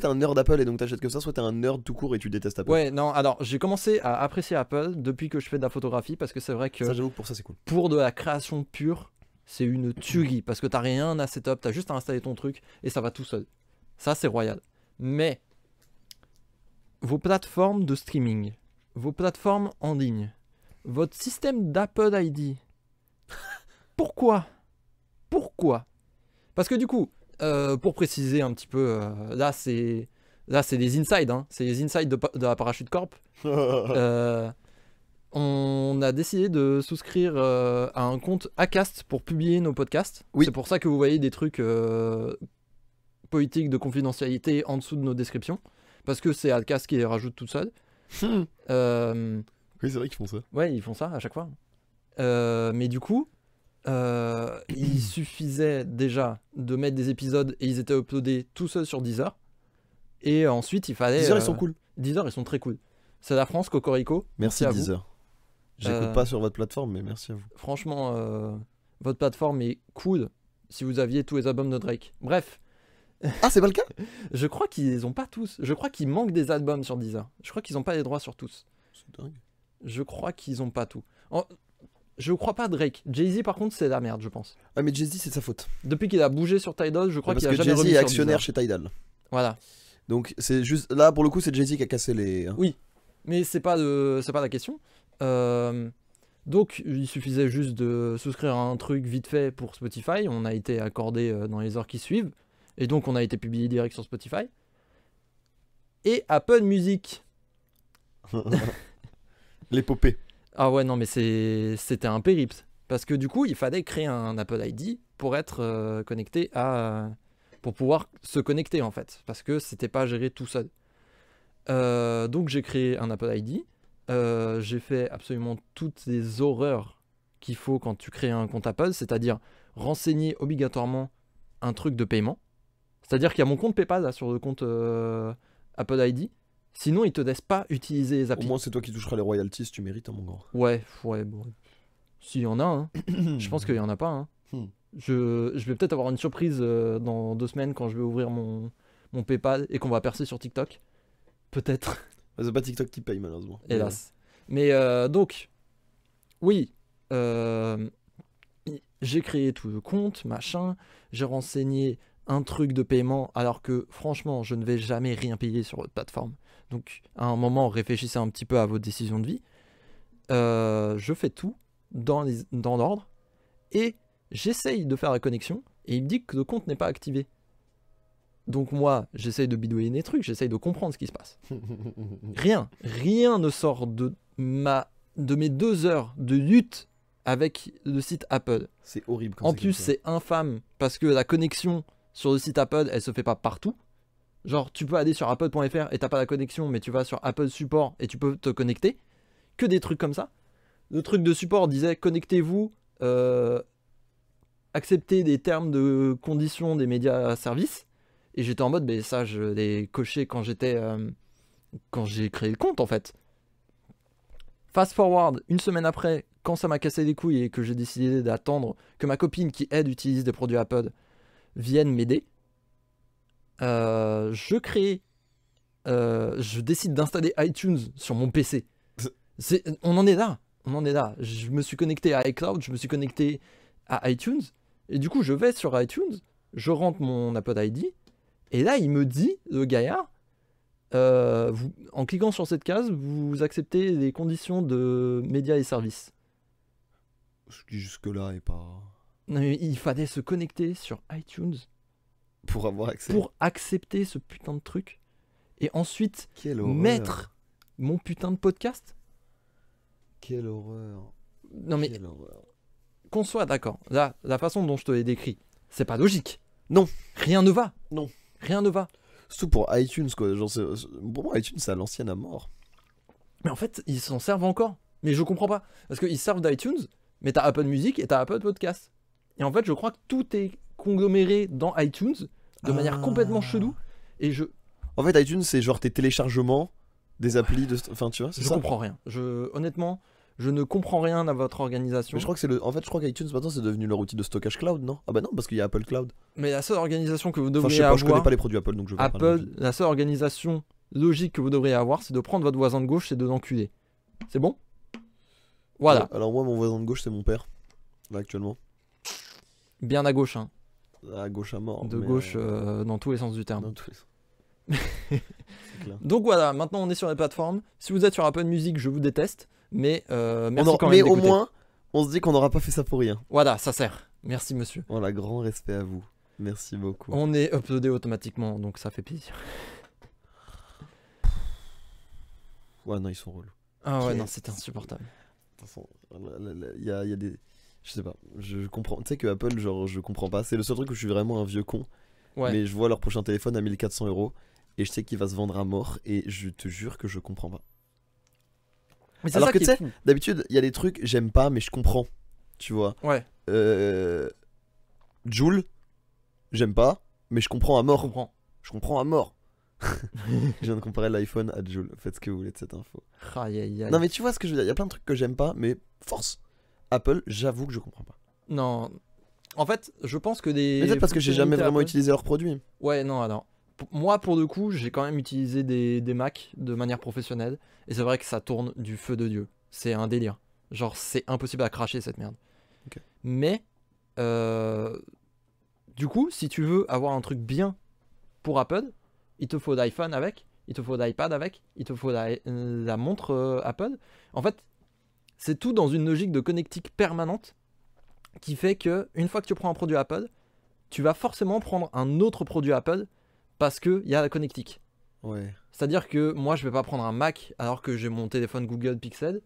un nerd d'Apple et donc t'achètes que ça, soit t'es un nerd tout court et tu détestes Apple. Ouais, non, alors j'ai commencé à apprécier Apple depuis que je fais de la photographie parce que c'est vrai que Ça, j'avoue que pour ça, c'est cool. pour de la création pure, c'est une tuerie parce que t'as rien à setup, t'as juste à installer ton truc et ça va tout seul. Ça, c'est royal. Mais vos plateformes de streaming, vos plateformes en ligne, votre système d'Apple ID, pourquoi? Parce que du coup, pour préciser un petit peu, là c'est des insides, hein, c'est les insides de la Parachute Corp. On a décidé de souscrire à un compte Acast pour publier nos podcasts. Oui. C'est pour ça que vous voyez des trucs politiques de confidentialité en dessous de nos descriptions. Parce que c'est Acast qui les rajoute tout seul. Euh, Oui, c'est vrai qu'ils font ça. ouais, ils font ça à chaque fois. Mais du coup, il suffisait déjà de mettre des épisodes et ils étaient uploadés tout seuls sur Deezer. Et ensuite, il fallait... Deezer, ils sont cool. Deezer, ils sont très cool. C'est la France, Cocorico. Merci à vous. Deezer. J'écoute pas sur votre plateforme, mais merci à vous. Franchement, votre plateforme est cool si vous aviez tous les albums de Drake. Bref, Ah, c'est pas le cas? je crois qu'ils les ont pas tous. Je crois qu'il manque des albums sur Deezer. Je crois qu'ils ont pas les droits sur tous. C'est dingue. Je crois qu'ils ont pas tout. Je crois pas Drake. Jay-Z, par contre, c'est la merde, je pense. Ah, mais Jay-Z, c'est de sa faute. Depuis qu'il a bougé sur Tidal, je crois Parce qu'il a que jamais Jay-Z remis est sur actionnaire Deezer. chez Tidal. Voilà. Donc, c'est juste. Là, pour le coup, c'est Jay-Z qui a cassé les. Oui. Mais c'est pas la question. Donc, il suffisait juste de souscrire à un truc vite fait pour Spotify. On a été accordé dans les heures qui suivent. Et donc, on a été publié direct sur Spotify. Et Apple Music. L'épopée. Ah ouais, non, mais c'était un périple. Parce que du coup, il fallait créer un Apple ID pour être connecté à... pour pouvoir se connecter, en fait. Parce que c'était pas géré tout seul. Donc, j'ai créé un Apple ID. J'ai fait absolument toutes les horreurs qu'il faut quand tu crées un compte Apple, c'est-à-dire renseigner obligatoirement un truc de paiement. C'est-à-dire qu'il y a mon compte PayPal là, sur le compte Apple ID. Sinon, ils te laissent pas utiliser les Au applis. moins, c'est toi qui toucheras les royalties si tu mérites, hein, mon grand. Ouais, bon. S'il y en a, hein. Je pense qu'il y en a pas. Hein. Hmm. Je vais peut-être avoir une surprise dans 2 semaines quand je vais ouvrir mon PayPal et qu'on va percer sur TikTok. Peut-être. C'est pas TikTok qui paye, malheureusement. Hélas. Mais donc, oui, j'ai créé tout le compte, machin, j'ai renseigné un truc de paiement, alors que franchement, je ne vais jamais rien payer sur votre plateforme. Donc, à un moment, réfléchissez un petit peu à vos décisions de vie. je fais tout dans l'ordre et j'essaye de faire la connexion et il me dit que le compte n'est pas activé. Donc moi, j'essaye de bidouiller des trucs, j'essaye de comprendre ce qui se passe. Rien ne sort de mes 2 heures de lutte avec le site Apple. C'est horrible. Quand En c'est plus, comme ça. c'est infâme parce que la connexion sur le site Apple, elle se fait pas partout. Genre, tu peux aller sur apple.fr et t'as pas la connexion, mais tu vas sur Apple Support et tu peux te connecter. Que des trucs comme ça. Le truc de support disait connectez-vous, acceptez des termes de conditions des médias services. Et j'étais en mode, mais ça, je l'ai coché quand j'ai créé le compte en fait. Fast forward, une semaine après, quand ça m'a cassé les couilles et que j'ai décidé d'attendre que ma copine qui elle utilise des produits Apple vienne m'aider, je décide d'installer iTunes sur mon PC. On en est là. Je me suis connecté à iCloud, je me suis connecté à iTunes, et du coup je vais sur iTunes, je rentre mon Apple ID, et là il me dit, le gaillard, en cliquant sur cette case, vous acceptez les conditions de médias et services. Ce qui jusque-là est pas. Non, mais il fallait se connecter sur iTunes Pour avoir accès. pour accepter ce putain de truc, et ensuite Quelle horreur. mettre mon putain de podcast. Quelle horreur. Non mais Quelle horreur. qu'on soit d'accord, là, la façon dont je te l'ai décrit, c'est pas logique. Non. Rien ne va. Non. Rien ne va. Surtout pour iTunes, quoi. Genre, pour moi, iTunes, c'est à l'ancienne à mort. Mais en fait, ils s'en servent encore. Mais je comprends pas. Parce qu'ils servent d'iTunes, mais t'as Apple Music et t'as Apple Podcast. Et en fait, je crois que tout est congloméré dans iTunes de manière complètement chelou. Et En fait, iTunes, c'est genre tes téléchargements des applis de. Enfin, tu vois, c'est je ça. comprends rien. Honnêtement, je ne comprends rien à votre organisation. Mais je crois que c'est le. En fait, je crois qu'iTunes maintenant c'est devenu leur outil de stockage cloud, non? Ah bah non, parce qu'il y a Apple Cloud. Mais la seule organisation que vous Enfin, je devriez sais pas, je connais avoir, pas les produits Apple, donc je vais pas parler de Apple, la seule organisation logique que vous devriez avoir, c'est de prendre votre voisin de gauche et de l'enculer. C'est bon? Voilà. Alors moi, mon voisin de gauche, c'est mon père. Là, actuellement. Bien à gauche, hein. À gauche à mort. De mais, gauche dans tous les sens du terme. dans tous les- C'est clair. Donc voilà, maintenant on est sur les plateformes. Si vous êtes sur Apple Music, je vous déteste. Mais merci quand mais même au d'écouter. moins, on se dit qu'on n'aura pas fait ça pour rien. Voilà, ça sert. Merci monsieur. Voilà, grand respect à vous. Merci beaucoup. On est uploadé automatiquement, donc ça fait plaisir. Ouais, non, ils sont relous. Ah ouais, non, Qu'est-ce c'était que- insupportable. De toute façon, il y a des. Je sais pas, je comprends. Tu sais que Apple, genre, je comprends pas. C'est le seul truc où je suis vraiment un vieux con. Ouais. Mais je vois leur prochain téléphone à 1400 € et je sais qu'il va se vendre à mort. Et je te jure que je comprends pas. Mais c'est Alors ça que qui tu est sais, fou. d'habitude, il y a des trucs, j'aime pas, mais je comprends. Tu vois. Ouais, Joule, j'aime pas, mais je comprends à je mort. comprends. Je comprends à mort. Je viens de comparer l'iPhone à Joule. Faites ce que vous voulez de cette info. Aïe, aïe, aïe. Non, mais tu vois ce que je veux dire. Il y a plein de trucs que j'aime pas, mais force. Apple, j'avoue que je comprends pas. Non. En fait, je pense que des. Mais peut-être parce que j'ai jamais fonctionnalités vraiment Apple- utilisé leurs produits. Ouais, non, alors. Moi, pour le coup, j'ai quand même utilisé des Mac de manière professionnelle. Et c'est vrai que ça tourne du feu de Dieu. C'est un délire. Genre, c'est impossible à cracher cette merde. Ok. Mais, du coup, si tu veux avoir un truc bien pour Apple, il te faut l'iPhone avec, il te faut l'iPad avec, il te faut la montre Apple. En fait, c'est tout dans une logique de connectique permanente qui fait que une fois que tu prends un produit Apple, tu vas forcément prendre un autre produit Apple parce qu'il y a la connectique. Ouais. C'est-à-dire que moi, je vais pas prendre un Mac alors que j'ai mon téléphone Google Pixel.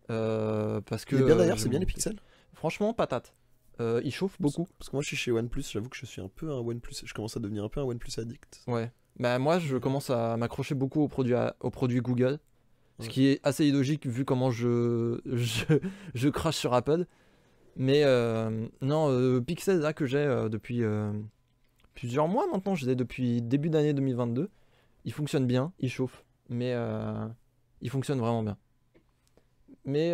Parce que, Il est bien d'ailleurs, j'ai c'est bien mon- les pixels. Franchement, patate. Il chauffe beaucoup. Parce que moi je suis chez OnePlus, j'avoue que je suis un peu un OnePlus. Je commence à devenir un peu un OnePlus addict. Ouais. Bah, moi, je commence à m'accrocher beaucoup aux produits Google. Ce Ouais. qui est assez illogique vu comment je crache sur Apple. Mais non, Pixel là que j'ai depuis plusieurs mois maintenant, je l'ai depuis début d'année 2022. Il fonctionne bien, il chauffe, mais il fonctionne vraiment bien. Mais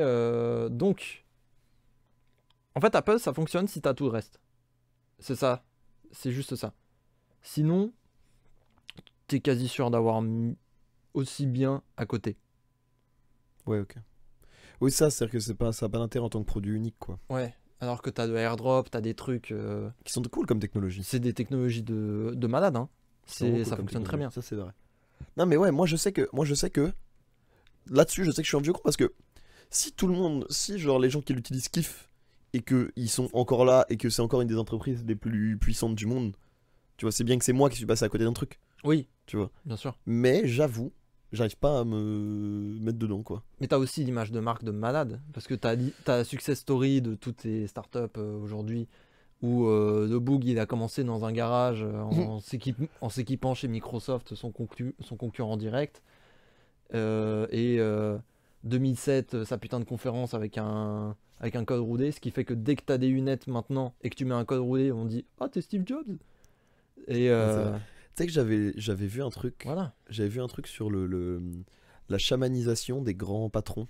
donc, en fait, Apple ça fonctionne si t'as tout le reste. C'est ça, c'est juste ça. Sinon, t'es quasi sûr d'avoir aussi bien à côté. Ouais, ok. Oui, ça, c'est-à-dire que ça a pas d'intérêt en tant que produit unique, quoi. Ouais, alors que t'as de AirDrop, t'as des trucs. Qui sont cool comme technologie. C'est des technologies de malade, hein. Vraiment cool Ça comme fonctionne très bien. technologie. Ça, c'est vrai. Non, mais ouais, moi je sais que. Là-dessus, je sais que je suis un vieux con parce que si tout le monde, si genre les gens qui l'utilisent kiffent et que ils sont encore là et que c'est encore une des entreprises les plus puissantes du monde, tu vois, c'est bien que c'est moi qui suis passé à côté d'un truc, Oui, tu vois. bien sûr. Mais j'avoue, j'arrive pas à me mettre dedans, quoi. Mais t'as aussi l'image de marque de malade, parce que t'as la success story de toutes les startups aujourd'hui, où le Boog il a commencé dans un garage en s'équipant chez Microsoft, son concurrent direct, et 2007 sa putain de conférence avec un code roulé, ce qui fait que dès que t'as des lunettes maintenant et que tu mets un code roulé, on dit ah t'es Steve Jobs. Et Ouais, c'est vrai. Tu sais que j'avais vu un truc, voilà. j'avais vu un truc sur la chamanisation des grands patrons.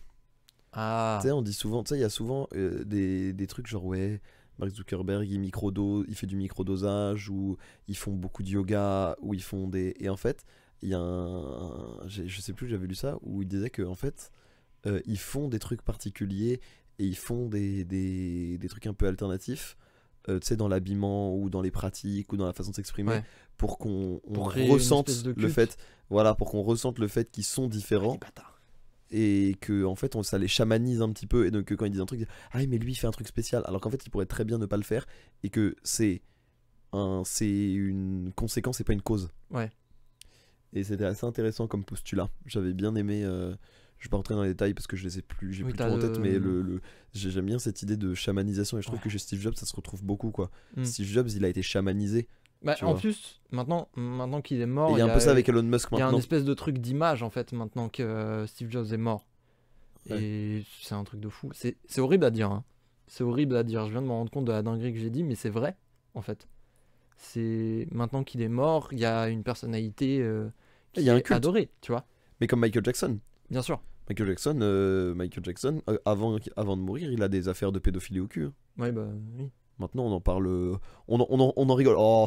Ah Tu sais, on dit souvent, tu sais, il y a souvent des trucs genre, ouais, Mark Zuckerberg, il fait du microdosage, ou ils font beaucoup de yoga, ou ils font des. Et en fait, il y a je sais plus, j'avais lu ça, où il disait que, en fait, ils font des trucs particuliers et ils font des trucs un peu alternatifs, tu sais, dans l'habillement, ou dans les pratiques, ou dans la façon de s'exprimer, Ouais. pour qu'on Pour créer une ressente espèce de le culte. fait. Voilà, pour qu'on ressente le fait qu'ils sont différents les bâtards. et que en fait ça les chamanise un petit peu, et donc quand ils disent un truc, ils disent, ah mais lui il fait un truc spécial, alors qu'en fait il pourrait très bien ne pas le faire, et que c'est une conséquence et pas une cause. Ouais. Et c'était assez intéressant comme postulat, j'avais bien aimé. Je vais pas rentrer dans les détails parce que je les ai plus, j'ai Oui, plus t'as tout en tête, mais le- j'aime bien cette idée de chamanisation, et je trouve Ouais. que chez Steve Jobs ça se retrouve beaucoup, quoi. Mm. Steve Jobs il a été chamanisé, Bah, tu en vois. plus, maintenant qu'il est Et mort, il y a un peu ça avec Elon Musk il y a un maintenant. espèce de truc d'image en fait maintenant que Steve Jobs est mort. Ouais. Et c'est un truc de fou. C'est horrible à dire. Hein. C'est horrible à dire. Je viens de me rendre compte de la dinguerie que j'ai dit, mais c'est vrai en fait. C'est maintenant qu'il est mort, il y a une personnalité Il qui y a un est culte. adorée, tu vois. Mais comme Michael Jackson. Bien sûr. Michael Jackson, avant de mourir, il a des affaires de pédophilie au cul, hein. Ouais, bah oui. Maintenant, on en parle. On en rigole. Oh,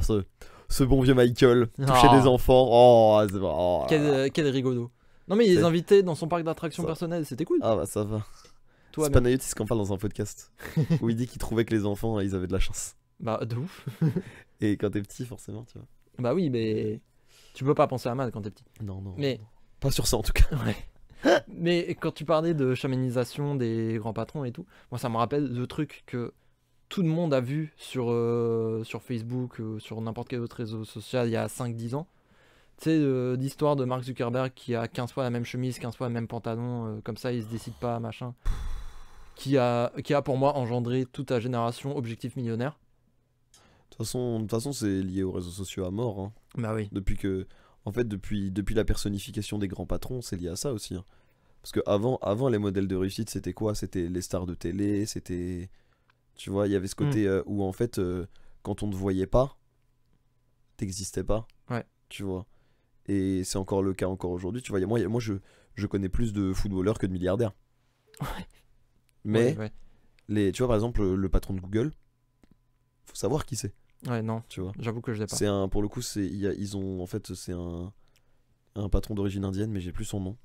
ce bon vieux Michael. Toucher Ah. des enfants. Oh, c'est vrai. Oh, Quel rigolo. Non, mais il les C'est- invitait dans son parc d'attractions Ça. personnel, c'était cool. Ah, bah ça va. Toi, C'est Panayotis qui en parle dans un podcast. Où il dit qu'il trouvait que les enfants, ils avaient de la chance. bah, de ouf. Et quand t'es petit, forcément, tu vois. Bah oui, mais tu peux pas penser à mal quand t'es petit. Non, non. Mais- non. Pas sur ça en tout cas. Ouais. Mais quand tu parlais de chamanisation des grands patrons et tout, moi ça me rappelle le truc que tout le monde a vu sur Facebook, sur n'importe quel autre réseau social il y a 5-10 ans. Tu sais, l'histoire de Mark Zuckerberg qui a 15 fois la même chemise, 15 fois le même pantalon, comme ça il se décide pas, machin. Qui a pour moi engendré toute la génération Objectif Millionnaire. De toute façon, c'est lié aux réseaux sociaux à mort, hein. Bah oui. En fait, depuis la personnification des grands patrons, c'est lié à ça aussi, hein. Parce que avant, les modèles de réussite, c'était quoi? C'était les stars de télé, c'était. Tu vois, il y avait ce côté où en fait, quand on ne te voyait pas, t'existais pas. Ouais. Tu vois. Et c'est encore le cas encore aujourd'hui. Tu vois, moi je connais plus de footballeurs que de milliardaires. Ouais. Mais, Ouais. tu vois, par exemple, le patron de Google, faut savoir qui c'est, Ouais, non, tu vois. j'avoue que je l'ai pas. Pour le coup, ils ont, en fait, c'est un patron d'origine indienne, mais j'ai plus son nom.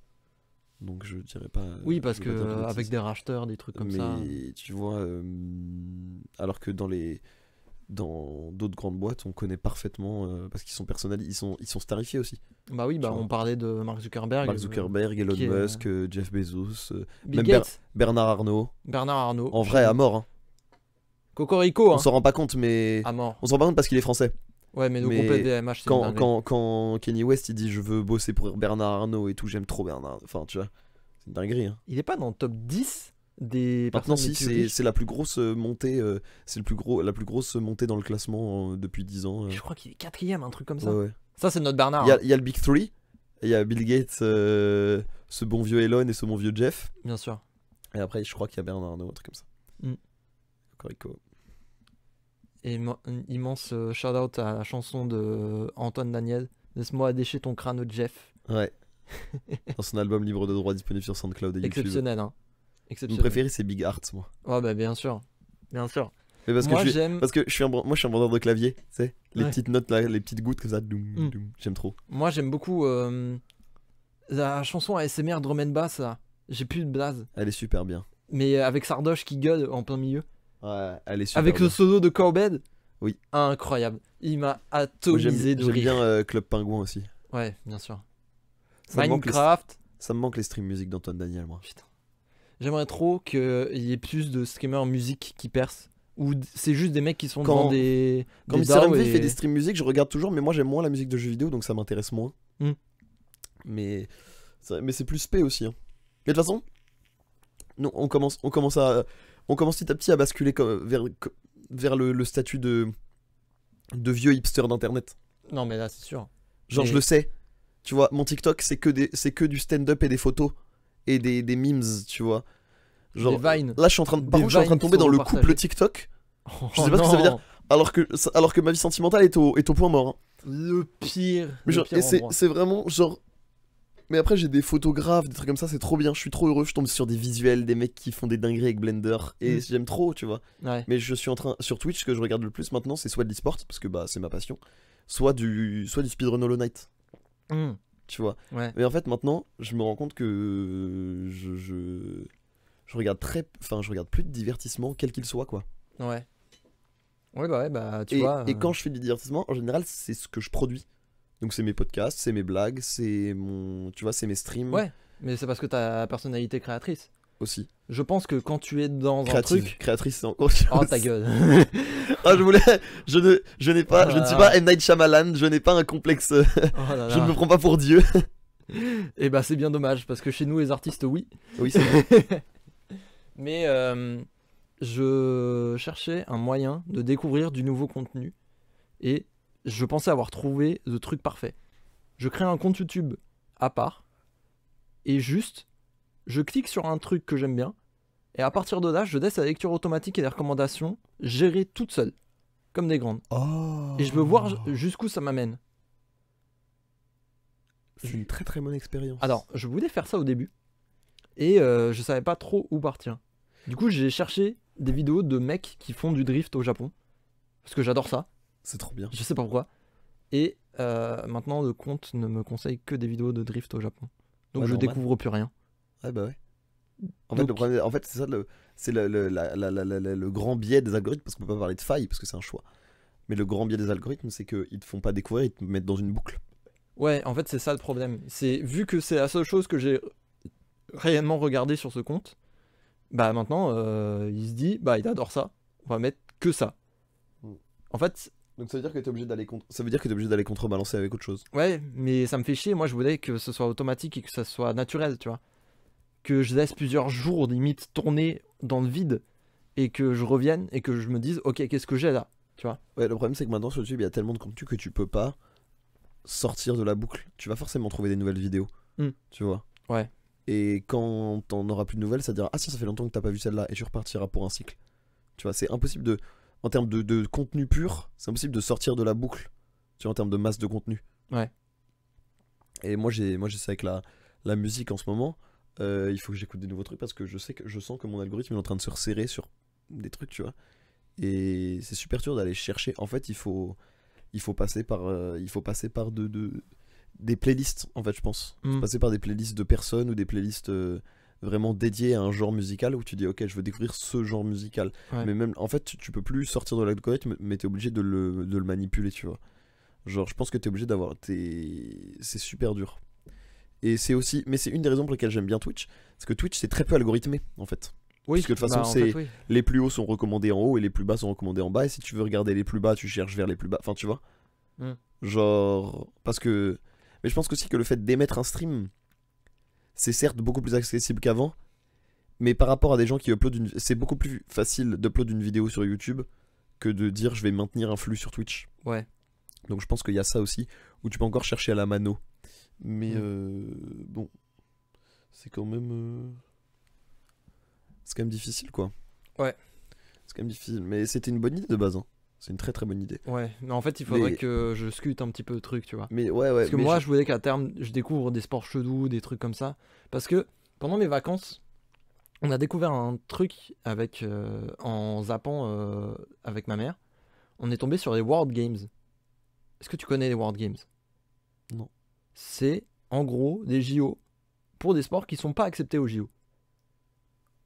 Donc je dirais pas. Oui, parce je vais pas dire de que bêtises. avec des racheteurs, des trucs comme Mais ça. tu vois, alors que dans d'autres grandes boîtes, on connaît parfaitement, parce qu'ils sont personnalisés, ils sont starifiés aussi. Bah oui, bah tu vois. on parlait de Mark Zuckerberg. Mark Zuckerberg, Elon qui est, Musk, Jeff Bezos, Bill même Gates, Bernard Arnault. Bernard Arnault. En vrai, à mort, hein. Cocorico, On hein. s'en rend pas compte, mais À mort. on s'en rend pas compte parce qu'il est français. Ouais, mais le Mais groupe LVMH, c'est une dinguerie. Quand Kanye West il dit je veux bosser pour Bernard Arnault et tout, j'aime trop Bernard. Enfin, tu vois, c'est une dinguerie, hein. Il est pas dans le top 10 des Maintenant, personnes si, les plus c'est riches. c'est la plus grosse montée, la plus grosse montée dans le classement depuis 10 ans. Je crois qu'il est quatrième, un truc comme ça. Ouais, ouais. Ça, c'est notre Bernard. Il y a le Big Three. Il y a Bill Gates, ce bon vieux Elon et ce bon vieux Jeff. Bien sûr. Et après, je crois qu'il y a Bernard Arnault, un truc comme ça. Mm. Cocorico. Et immense shout-out à la chanson de Antoine Daniel. Laisse-moi déchirer ton crâne, Jeff. Ouais. Dans son album libre de droit disponible sur SoundCloud et YouTube. Exceptionnel, hein. Mon Exceptionnel. préféré, c'est Big Heart, moi. Ouais, bah bien sûr. Bien sûr. Mais parce Moi, que j'aime. Parce que je suis moi je suis un bandeur de clavier, tu sais, les Ouais. petites notes là, les petites gouttes comme ça, doum, Mm. doum, j'aime trop. Moi, j'aime beaucoup la chanson ASMR drum and bass, là. J'ai plus de blase. Elle est super bien. Mais avec Sardoche qui gueule en plein milieu. Ouais, elle est super Avec bien. le solo de Corbett. Oui. Incroyable. Il m'a Moi, atomisé de j'aime rire. bien Club Pingouin aussi. Ouais, bien sûr. Ça me manque Minecraft. ça me manque les stream music d'Antoine Daniel, moi. Putain. J'aimerais trop qu'il y ait plus de streamers musique qui percent. Ou c'est juste des mecs qui sont Quand- devant des Quand des Mister DAO MV et... fait des streams musique, je regarde toujours, mais moi j'aime moins la musique de jeux vidéo, donc ça m'intéresse moins. Hmm. Mais c'est plus spé aussi, hein. Mais de toute façon, nous, on commence petit à petit à basculer vers le statut de vieux hipster d'internet. Non, mais là, c'est sûr. Genre, Mais- je le sais. Tu vois, mon TikTok, c'est que du stand-up et des photos. Et des memes, tu vois. Genre, Des Vines. là, je suis en train de, par Des contre, je suis en train de Vines tomber qui dans sont le repartagés. couple TikTok. Je sais pas ce que ça veut dire. Alors que ma vie sentimentale est au point mort, hein. Le pire. Mais le genre, pire et endroit. c'est vraiment genre. Mais après, j'ai des photographes, des trucs comme ça, c'est trop bien. Je suis trop heureux. Je tombe sur des visuels, des mecs qui font des dingueries avec Blender. Et j'aime trop, tu vois. Ouais. Mais je suis en train. Sur Twitch, ce que je regarde le plus maintenant, c'est soit de l'e-sport, parce que bah, c'est ma passion, soit du speedrun Hollow Knight, Hum, tu vois. Ouais. Mais en fait, maintenant, je me rends compte que je regarde je regarde plus de divertissement, quel qu'il soit, quoi. Ouais. Ouais, tu Et, vois. et quand je fais du divertissement, en général, c'est ce que je produis. Donc c'est mes podcasts, c'est mes blagues, c'est mon, tu vois, c'est mes streams Ouais, mais c'est parce que ta personnalité créatrice. aussi. Je pense que quand tu es dans Créative, un truc. créatrice, c'est encore autre Oh chose. ta gueule. Ah, je ne suis pas M. Night Shyamalan, je n'ai pas un complexe, Oh là je ne là. me prends pas pour Dieu. Et bah c'est bien dommage parce que chez nous les artistes oui. Oui, c'est vrai. Mais je cherchais un moyen de découvrir du nouveau contenu et je pensais avoir trouvé le truc parfait. Je crée un compte YouTube à part et juste je clique sur un truc que j'aime bien et à partir de là je laisse la lecture automatique et les recommandations gérer toutes seules comme des grandes Oh. et je veux voir jusqu'où ça m'amène. C'est une très très bonne expérience. Alors, je voulais faire ça au début et je savais pas trop où partir. Du coup, j'ai cherché des vidéos de mecs qui font du drift au Japon parce que j'adore ça. C'est trop bien. Je sais pas pourquoi. Et maintenant, le compte ne me conseille que des vidéos de drift au Japon. Donc, Ouais, je normal. découvre plus rien. Ouais, bah ouais. En Donc- fait, c'est ça c'est le grand biais des algorithmes, parce qu'on peut pas parler de faille, parce que c'est un choix. Mais le grand biais des algorithmes, c'est qu'ils te font pas découvrir, ils te mettent dans une boucle. Ouais, en fait, c'est ça le problème. C'est vu que c'est la seule chose que j'ai réellement regardé sur ce compte. Bah maintenant, il se dit, bah il adore ça. On va mettre que ça. Mm. En fait, Donc ça veut dire que t'es obligé d'aller ça veut dire que t'es obligé d'aller contrebalancer avec autre chose. ouais, mais ça me fait chier. Moi, je voulais que ce soit automatique et que ça soit naturel, tu vois. Que je laisse plusieurs jours limite tourner dans le vide et que je revienne et que je me dise, ok, qu'est-ce que j'ai là, tu vois. Ouais, le problème c'est que maintenant sur YouTube, il y a tellement de contenu que tu peux pas sortir de la boucle. Tu vas forcément trouver des nouvelles vidéos. Mm. Tu vois. Ouais. Et quand t'en auras plus de nouvelles, ça te dira ah si, ça fait longtemps que t'as pas vu celle-là, et tu repartiras pour un cycle. Tu vois, c'est impossible de, en termes de contenu pur, c'est impossible de sortir de la boucle. Tu vois, en termes de masse de contenu. Ouais. Et moi j'ai ça avec la musique en ce moment. Il faut que j'écoute des nouveaux trucs parce que je sens que mon algorithme est en train de se resserrer sur des trucs, tu vois. Et c'est super dur d'aller chercher. En fait, il faut passer par des playlists, en fait, je pense. Il faut Mm. passer par des playlists de personnes ou des playlists vraiment dédiées à un genre musical où tu dis ok, je veux découvrir ce genre musical. Ouais. Mais même en fait, tu peux plus sortir de l'algorithme, mais t'es obligé de le manipuler, tu vois. Genre, je pense que t'es obligé d'avoir. C'est super dur. Et c'est aussi. Mais c'est une des raisons pour lesquelles j'aime bien Twitch. Parce que Twitch, c'est très peu algorithmé, en fait. Oui, Parce que de toute façon, en c'est- fait, oui. Les plus hauts sont recommandés en haut et les plus bas sont recommandés en bas. Et si tu veux regarder les plus bas, tu cherches vers les plus bas. Enfin, tu vois. Mm. Genre. Parce que. Mais je pense aussi que le fait d'émettre un stream, c'est certes beaucoup plus accessible qu'avant. Mais par rapport à des gens qui uploadent une. C'est beaucoup plus facile d'upload une vidéo sur YouTube que de dire je vais maintenir un flux sur Twitch. Ouais. Donc je pense qu'il y a ça aussi, où tu peux encore chercher à la mano. Mais Mm. bon, c'est quand même... C'est quand même difficile, quoi. Ouais. C'est quand même difficile, mais c'était une bonne idée de base, hein. C'est une très très bonne idée. Ouais, mais en fait, il faudrait Mais- que je scute un petit peu le truc, tu vois. Mais ouais, ouais. Parce que mais moi, je voulais qu'à terme, je découvre des sports chelous, des trucs comme ça. Parce que pendant mes vacances, on a découvert un truc avec, en zappant avec ma mère. On est tombé sur les World Games. Est-ce que tu connais les World Games? Non. C'est en gros des JO pour des sports qui sont pas acceptés aux JO.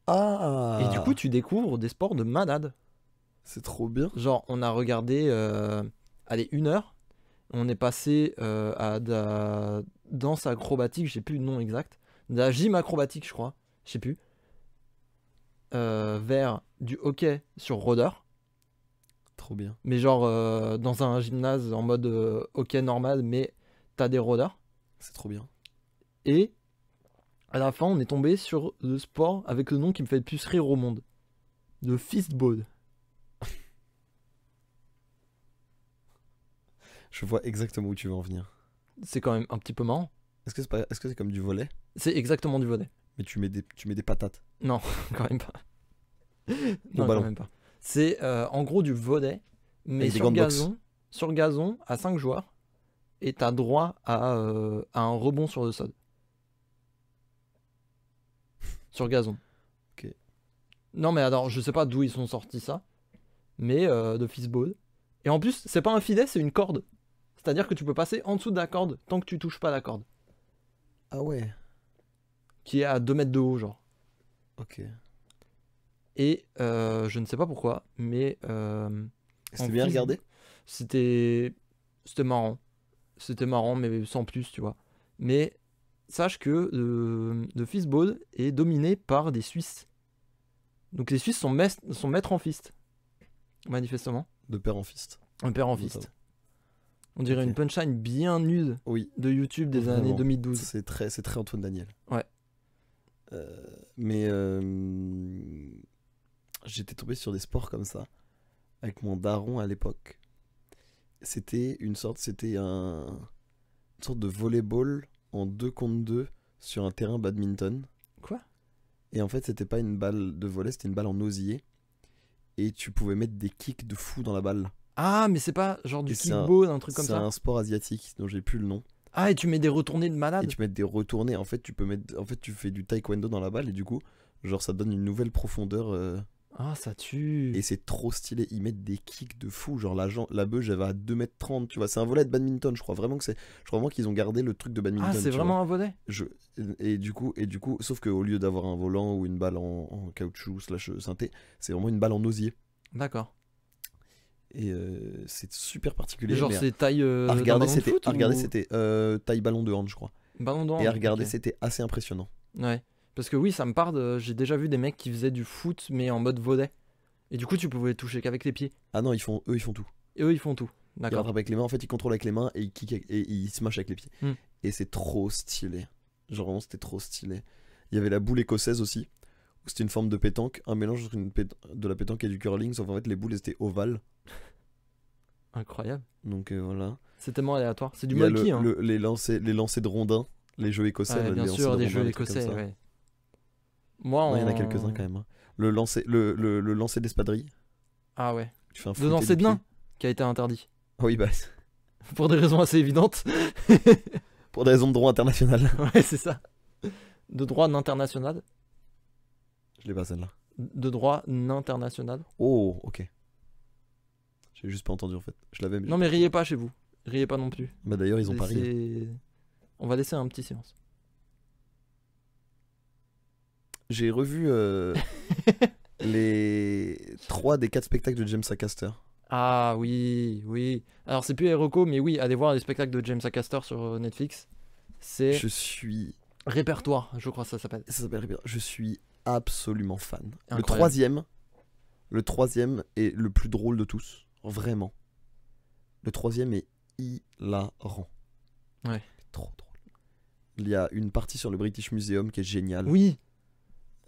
Ah. Et du coup, tu découvres des sports de malade. C'est trop bien. Genre, on a regardé, allez, 1 heure. On est passé à de la danse acrobatique, je sais plus le nom exact. De la gym acrobatique, je crois. Je sais plus. vers du hockey sur rôdeur, Trop bien. mais genre dans un gymnase en mode hockey normal, mais t'as des rôdeurs. C'est trop bien. Et à la fin, on est tombé sur le sport avec le nom qui me fait le plus rire au monde. Le fistball. Je vois exactement où tu veux en venir. C'est quand même un petit peu marrant. Est-ce que c'est comme du volley, C'est exactement du volley. mais tu mets des patates? Non, quand même pas. Non, ballon. quand même pas. C'est en gros du volley, mais Avec des sur gants de boxe. gazon à 5 joueurs. Et t'as droit à un rebond sur le sol. Sur gazon. Ok. Non, mais alors, je sais pas d'où ils sont sortis ça. Mais de fistball. Et en plus, c'est pas un filet, c'est une corde. C'est-à-dire que tu peux passer en dessous de la corde tant que tu touches pas la corde. Ah ouais. Qui est à 2 mètres de haut, genre. Ok. Et je ne sais pas pourquoi, mais C'était En bien fils- regardé? c'était marrant. C'était marrant, mais sans plus, tu vois. Mais sache que le fistball est dominé par des Suisses. Donc les Suisses sont maîtres en fist, manifestement. De père en fist. Un père en Notamment. fist. On dirait Ok. une punchline bien nulle Oui. de YouTube des années Vraiment. 2012. C'est très Antoine Daniel. Ouais. Mais j'étais tombé sur des sports comme ça avec mon daron à l'époque. C'était une sorte de volleyball en 2 contre 2 sur un terrain badminton. Quoi? Et en fait, c'était pas une balle de volley, c'était une balle en osier. Et tu pouvais mettre des kicks de fou dans la balle. Ah, mais c'est pas genre du Et c'est un- kickball, un truc comme C'est ça. un sport asiatique dont j'ai plus le nom. Ah, et tu mets des retournées de malade. Et tu mets des retournés. En fait, tu fais du taekwondo dans la balle et du coup, genre ça donne une nouvelle profondeur. Ah, ça tue. Et c'est trop stylé. Ils mettent des kicks de fou. Genre la beuge, elle va à 2,30 m. Tu vois, c'est un volley de badminton. Je crois vraiment qu'ils ont gardé le truc de badminton. Ah, c'est tu vraiment vois. un volley? Et du coup, sauf qu'au lieu d'avoir un volant ou une balle en caoutchouc / synthé, c'est vraiment une balle en osier. D'accord. Et c'est super particulier. Et genre, mais c'est taille. à d'un regarder, ballon de foot ou c'était taille ballon de hand, je crois. ballon de hand, Et à regarder, ok. c'était assez impressionnant. Ouais. Parce que oui, ça me parle. J'ai déjà vu des mecs qui faisaient du foot, mais en mode volley. Et du coup, tu pouvais toucher qu'avec les pieds. Ah non, eux, ils font tout. Et eux, ils font tout. Ils D'accord. rattrapent avec les mains. En fait, ils contrôlent avec les mains et ils kick et ils smash avec les pieds. Hmm. Et c'est trop stylé. Genre vraiment, c'était trop stylé. Il y avait la boule écossaise aussi, où c'était une forme de pétanque, un mélange entre de la pétanque et du curling, sauf en fait les boules elles étaient ovales. Incroyable. Donc voilà. C'est tellement aléatoire. C'est du Il y a molki, hein. les lancers de rondins, les jeux écossais. Ouais, là, bien les lancers sûr, de des rondins, jeux des trucs comme écossais, ça. ouais. Moi, Ouais, il y en a en- quelques-uns quand même. Hein. Le lancer d'espadrille. Ah ouais. Tu fais un De fouetté lancer du de nain, pied. qui a été interdit. Oui, bah, Pour des raisons assez évidentes. pour des raisons de droit international. Ouais, c'est ça. De droit international. Je l'ai pas celle-là. De droit international. Oh, ok. J'ai juste pas entendu en fait. Je l'avais. Non, mais riez pas chez vous. Riez pas non plus. Bah d'ailleurs, ils ont pas ri. Laissez- On va laisser un petit silence. J'ai revu les 3 des 4 spectacles de James Acaster. Ah oui, oui. Alors c'est plus Aeroco, mais oui, allez voir les spectacles de James Acaster sur Netflix. C'est Je suis. Répertoire, je crois que ça s'appelle. Ça s'appelle Ripper. Je suis absolument fan. Incroyable. Le troisième est le plus drôle de tous. Vraiment. Le troisième est hilarant. Ouais. Trop drôle. Il y a une partie sur le British Museum qui est géniale. Oui,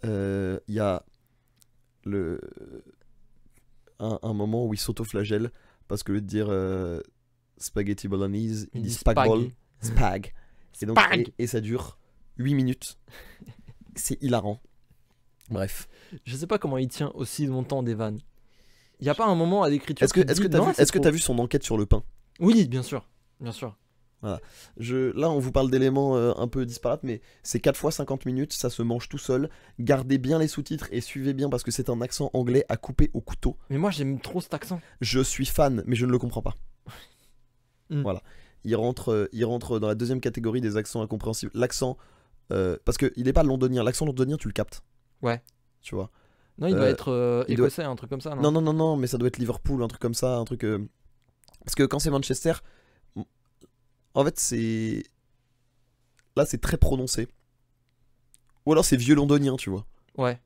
Il y a un moment où il s'autoflagelle parce que au lieu de dire spaghetti bolognese, il dit spagbol. Spag. Et, donc, Spag. et ça dure 8 minutes. C'est hilarant. Bref. je sais pas comment il tient aussi longtemps des vannes. Il y a pas un moment à l'écriture. Est-ce que tu te dis, t'as non, vu, c'est est-ce que trop. t'as vu son enquête sur le pain? Oui, bien sûr, bien sûr. Là, on vous parle d'éléments un peu disparates, mais c'est 4 fois 50 minutes, ça se mange tout seul. Gardez bien les sous-titres et suivez bien parce que c'est un accent anglais à couper au couteau. Mais moi j'aime trop cet accent. Je suis fan, mais je ne le comprends pas. Mm. Voilà. Il rentre dans la deuxième catégorie des accents incompréhensibles. L'accent, parce qu'il n'est pas londonien. L'accent londonien, tu le captes. Ouais. Tu vois. Non, il doit être il doit- écossais, un truc comme ça, non? Non, mais ça doit être Liverpool, un truc comme ça, un truc. Parce que quand c'est Manchester, en fait, c'est. Là, c'est très prononcé. Ou alors c'est vieux londonien, tu vois. Ouais.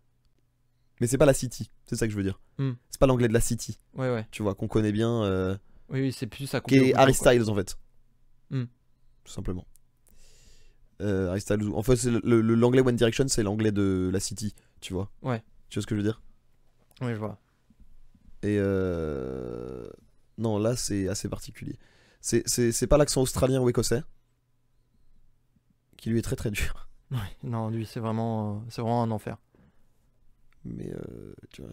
Mais c'est pas la City, c'est ça que je veux dire. Hmm. C'est pas l'anglais de la City, Ouais, ouais. tu vois, qu'on connaît bien, Oui, oui, c'est plus à qui couper au est couteau, Harry quoi. Styles en fait. Hmm. Tout simplement. Harry Styles, en fait, c'est l'anglais One Direction, c'est l'anglais de la City, tu vois. Ouais. Tu vois ce que je veux dire? Ouais, je vois. Et non, là c'est assez particulier. C'est pas l'accent australien ou écossais, qui lui est très très dur. Ouais, non, lui, c'est vraiment un enfer. Mais tu vois.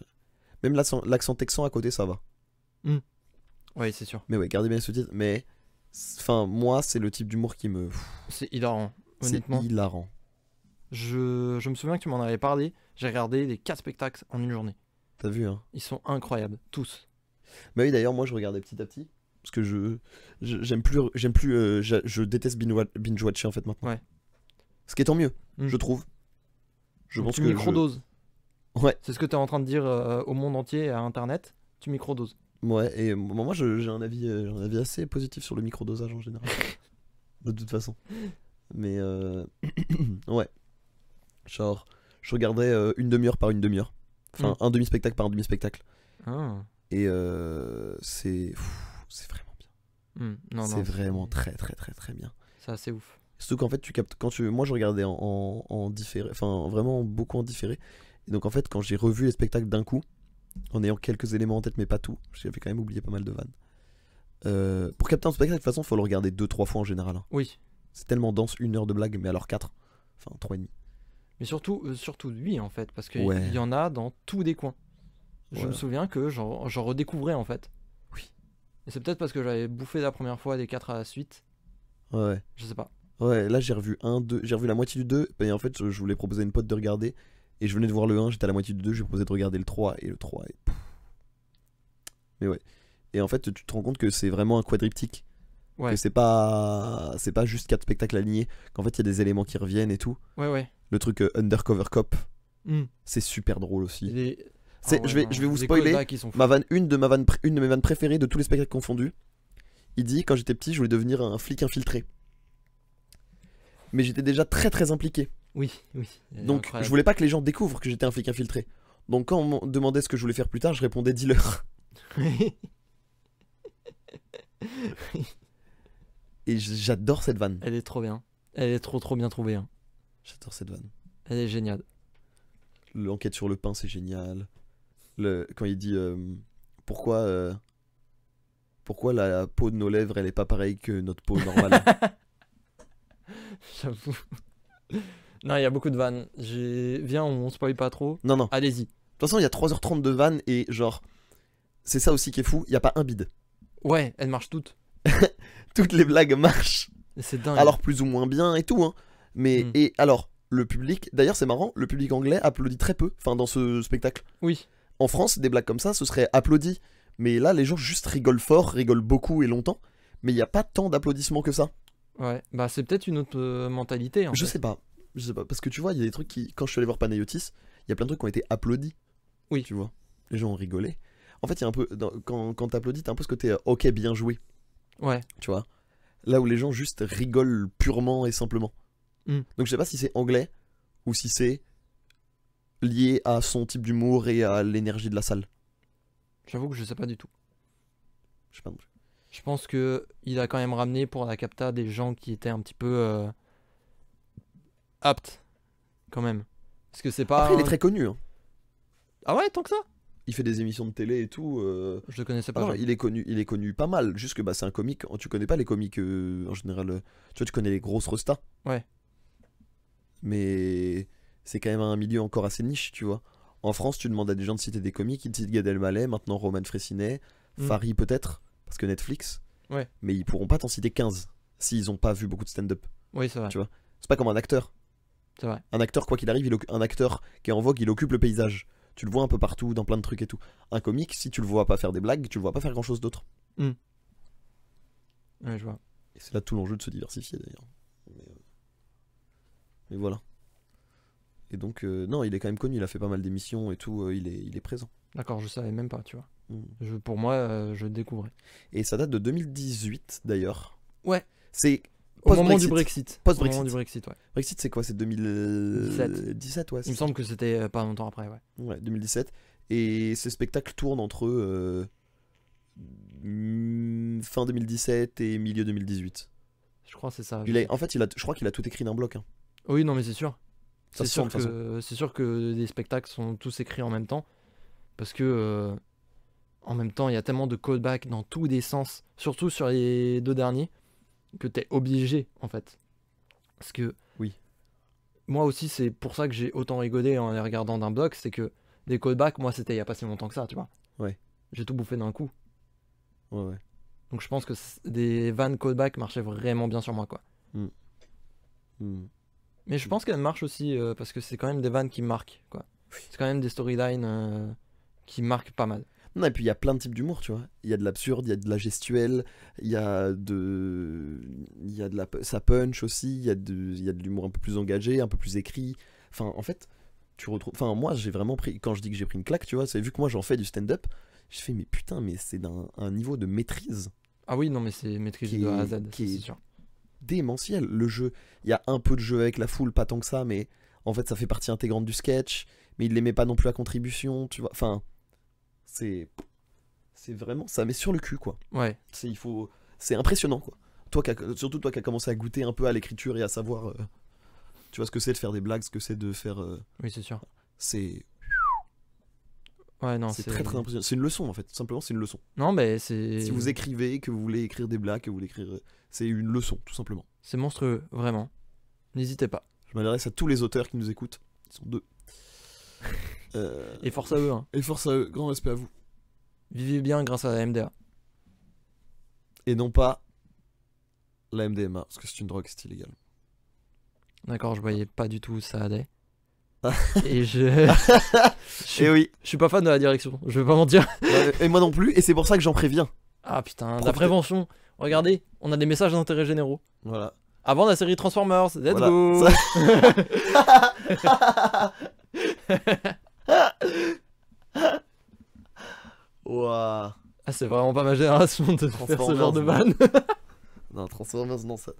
Même l'accent texan à côté, ça va. Oui, c'est sûr. Mais ouais, gardez bien ce titre. Mais enfin, moi, c'est le type d'humour qui me. C'est hilarant, C'est honnêtement. hilarant. Je me souviens que tu m'en avais parlé. J'ai regardé les 4 spectacles en une journée. T'as vu, hein? Ils sont incroyables, tous. Bah oui, d'ailleurs, moi, je regardais petit à petit. Parce que j'aime plus. Je déteste binge-watcher en fait maintenant. Ouais. Ce qui est tant mieux, Mm. je trouve. Je Donc pense tu que. microdoses. Ouais. C'est ce que tu es en train de dire au monde entier et à Internet. Tu microdoses. Ouais, et moi, j'ai un avis assez positif sur le microdosage en général. De toute façon. Mais ouais. Genre, je regardais une demi-heure par une demi-heure. Enfin, un demi-spectacle par un demi-spectacle. Ah. Et c'est vraiment bien. Non, C'est vraiment très très très très bien. c'est assez ouf. Surtout qu'en fait, tu captes. Moi, je regardais en différé. Enfin, vraiment beaucoup en différé. Et donc, en fait, quand j'ai revu les spectacles d'un coup, en ayant quelques éléments en tête, mais pas tout, j'avais quand même oublié pas mal de vannes. Pour capter un spectacle, de toute façon, faut le regarder 2-3 fois en général. Hein. Oui. C'est tellement dense, 1 heure de blague, mais alors 4. Enfin, 3,5. Mais surtout lui en fait, parce qu'il Ouais. y en a dans tous des coins. Je Ouais. me souviens que j'en redécouvrais en fait. Oui. Et c'est peut-être parce que j'avais bouffé la première fois les 4 à la suite. Ouais. Je sais pas. Ouais, là j'ai revu j'ai revu la moitié du 2, et en fait je voulais proposer à une pote de regarder, et je venais de voir le 1, j'étais à la moitié du 2, je lui ai proposé de regarder le 3, et le 3 est... Mais ouais. Et en fait tu te rends compte que c'est vraiment un quadriptyque, Ouais. que c'est pas juste 4 spectacles alignés, qu'en fait il y a des éléments qui reviennent et tout. Ouais, ouais. Le truc Undercover Cop, Hmm. c'est super drôle aussi. Les- C'est- Ah ouais, je vais non, vous les spoiler, callbacks, ils sont fous. une de mes vannes préférées de tous les spectacles confondus. Il dit, quand j'étais petit, je voulais devenir un flic infiltré. Mais j'étais déjà très très impliqué. Oui, oui. Donc je voulais pas que les gens découvrent que j'étais un flic infiltré. Donc quand on me demandait ce que je voulais faire plus tard, je répondais dealer. Et j'adore cette vanne. Elle est trop bien. Elle est trop bien trouvée. Hein. J'adore cette vanne. Elle est géniale. L'enquête sur le pain, c'est génial. Quand il dit pourquoi la peau de nos lèvres, elle est pas pareille que notre peau normale. J'avoue. Non, il y a beaucoup de vannes. Viens, on spoil pas trop. Non, non. De Allez-y. toute façon, il y a 3h30 de vannes et genre, c'est ça aussi qui est fou, il y a pas un bide. Ouais, elles marchent toutes. Toutes les blagues marchent. Et c'est dingue. Alors plus ou moins bien et tout, hein. Mais, Mm. et alors, le public, d'ailleurs c'est marrant, le public anglais applaudit très peu, enfin dans ce spectacle. Oui. En France, des blagues comme ça, ce serait applaudi. Mais là, les gens juste rigolent fort, rigolent beaucoup et longtemps. Mais il n'y a pas tant d'applaudissements que ça. Ouais. Bah, c'est peut-être une autre mentalité. En Je fait. sais pas. Je sais pas. Parce que tu vois, il y a des trucs qui. Quand je suis allé voir Panayotis, il y a plein de trucs qui ont été applaudis. Oui. Tu vois. Les gens ont rigolé. En fait, il y a un peu. Quand t'applaudis, t'as un peu ce côté ok, bien joué. Ouais. Tu vois. Là où les gens juste rigolent purement et simplement. Mm. Donc je sais pas si c'est anglais ou si c'est lié à son type d'humour et à l'énergie de la salle. J'avoue que je sais pas du tout. Je sais pas non plus. Je pense que il a quand même ramené pour la capta des gens qui étaient un petit peu aptes, quand même. Parce que c'est pas. Après, il est très connu. Hein. Ah ouais, tant que ça. Il fait des émissions de télé et tout. Je le connaissais pas. Alors, j'avoue. il est connu pas mal. Juste que bah, c'est un comique. Tu connais pas les comiques en général. Tu vois, tu connais les grosses restas. Ouais. Mais c'est quand même un milieu encore assez niche, tu vois. En France, tu demandes à des gens de citer des comiques. Ils te citent Gad Elmaleh, maintenant Roman Frécinet, Mm. Fari peut-être, parce que Netflix. Ouais. Mais ils pourront pas t'en citer 15 s'ils ont pas vu beaucoup de stand-up. Oui, c'est vrai. Tu vois. C'est pas comme un acteur. C'est vrai. Un acteur, quoi qu'il arrive, un acteur qui est en vogue, il occupe le paysage. Tu le vois un peu partout, dans plein de trucs et tout. Un comique, si tu le vois pas faire des blagues, tu le vois pas faire grand chose d'autre. Ouais, je vois. Et c'est là tout l'enjeu de se diversifier d'ailleurs. Mais voilà. Et donc, non, il est quand même connu, il a fait pas mal d'émissions et tout, il est présent. D'accord, je savais même pas, tu vois. Mm. Pour moi, je découvrais. Et ça date de 2018 d'ailleurs. Ouais. C'est Au moment Post-Brexit. du Brexit. Post-Brexit. Au moment du Brexit, ouais. Brexit, c'est quoi? C'est 2017, ouais. Il me semble que c'était pas longtemps après, ouais. Ouais, 2017. Et ce spectacle tourne entre fin 2017 et milieu 2018. Je crois que c'est ça. En fait, je crois qu'il a tout écrit d'un bloc. Hein. Oui, non, mais c'est sûr. Ça C'est se sent, sûr de toute façon. que c'est sûr que les spectacles sont tous écrits en même temps parce que en même temps, il y a tellement de callbacks dans tous les sens, surtout sur les deux derniers, que t'es obligé en fait. Parce que Oui. moi aussi, c'est pour ça que j'ai autant rigolé en les regardant d'un bloc, c'est que des callbacks, moi, c'était il y a pas si longtemps que ça, tu vois. Ouais. J'ai tout bouffé d'un coup. Ouais, ouais. Donc je pense que des vannes callback marchaient vraiment bien sur moi, quoi. Hmm. Mais je pense qu'elles marchent aussi parce que c'est quand même des vannes qui marquent, quoi. C'est quand même des storylines qui marquent pas mal. Non, et puis il y a plein de types d'humour, tu vois. Il y a de l'absurde, il y a de la gestuelle, il y a de ça punch aussi, il y a de l'humour un peu plus engagé, un peu plus écrit. Enfin, en fait, tu retrouves. Enfin, moi, j'ai vraiment pris. Quand je dis que j'ai pris une claque, tu vois, c'est vu que moi j'en fais du stand-up, je fais, mais putain, mais c'est d'un un niveau de maîtrise Ah oui, non, mais c'est maîtrisé Qui de A à est- Z, qui c'est est- sûr. démentiel. Le jeu, il y a un peu de jeu avec la foule, pas tant que ça, mais en fait, ça fait partie intégrante du sketch, mais il les met pas non plus à contribution, tu vois. Enfin, c'est vraiment. Ça met sur le cul, quoi. Ouais, C'est impressionnant, quoi. Surtout toi qui as commencé à goûter un peu à l'écriture et à savoir, tu vois, ce que c'est de faire des blagues, ce que c'est de faire, oui, c'est sûr. c'est Ouais, non, c'est très très impressionnant. C'est une leçon en fait, tout simplement c'est une leçon. Non, mais c'est. Si vous écrivez, que vous voulez écrire des blagues, que vous voulez écrire, c'est une leçon, tout simplement. C'est monstrueux, vraiment. N'hésitez pas. Je m'adresse à tous les auteurs qui nous écoutent. Ils sont deux. Et force à eux, hein. Et force à eux, grand respect à vous. Vivez bien grâce à la MDA. Et non pas la MDMA, parce que c'est une drogue, c'est illégal. D'accord, je voyais pas du tout où ça allait. Et je Et oui, suis pas fan de la direction, je vais pas mentir. et moi non plus, et c'est pour ça que j'en préviens. Ah putain, la Profitez. prévention. Regardez, on a des messages d'intérêt généraux. Voilà. Avant la série Transformers, let's Voilà. go. Ouah. Ah, c'est vraiment pas ma génération de faire ce genre de vanne. Non, Transformers, non, ça.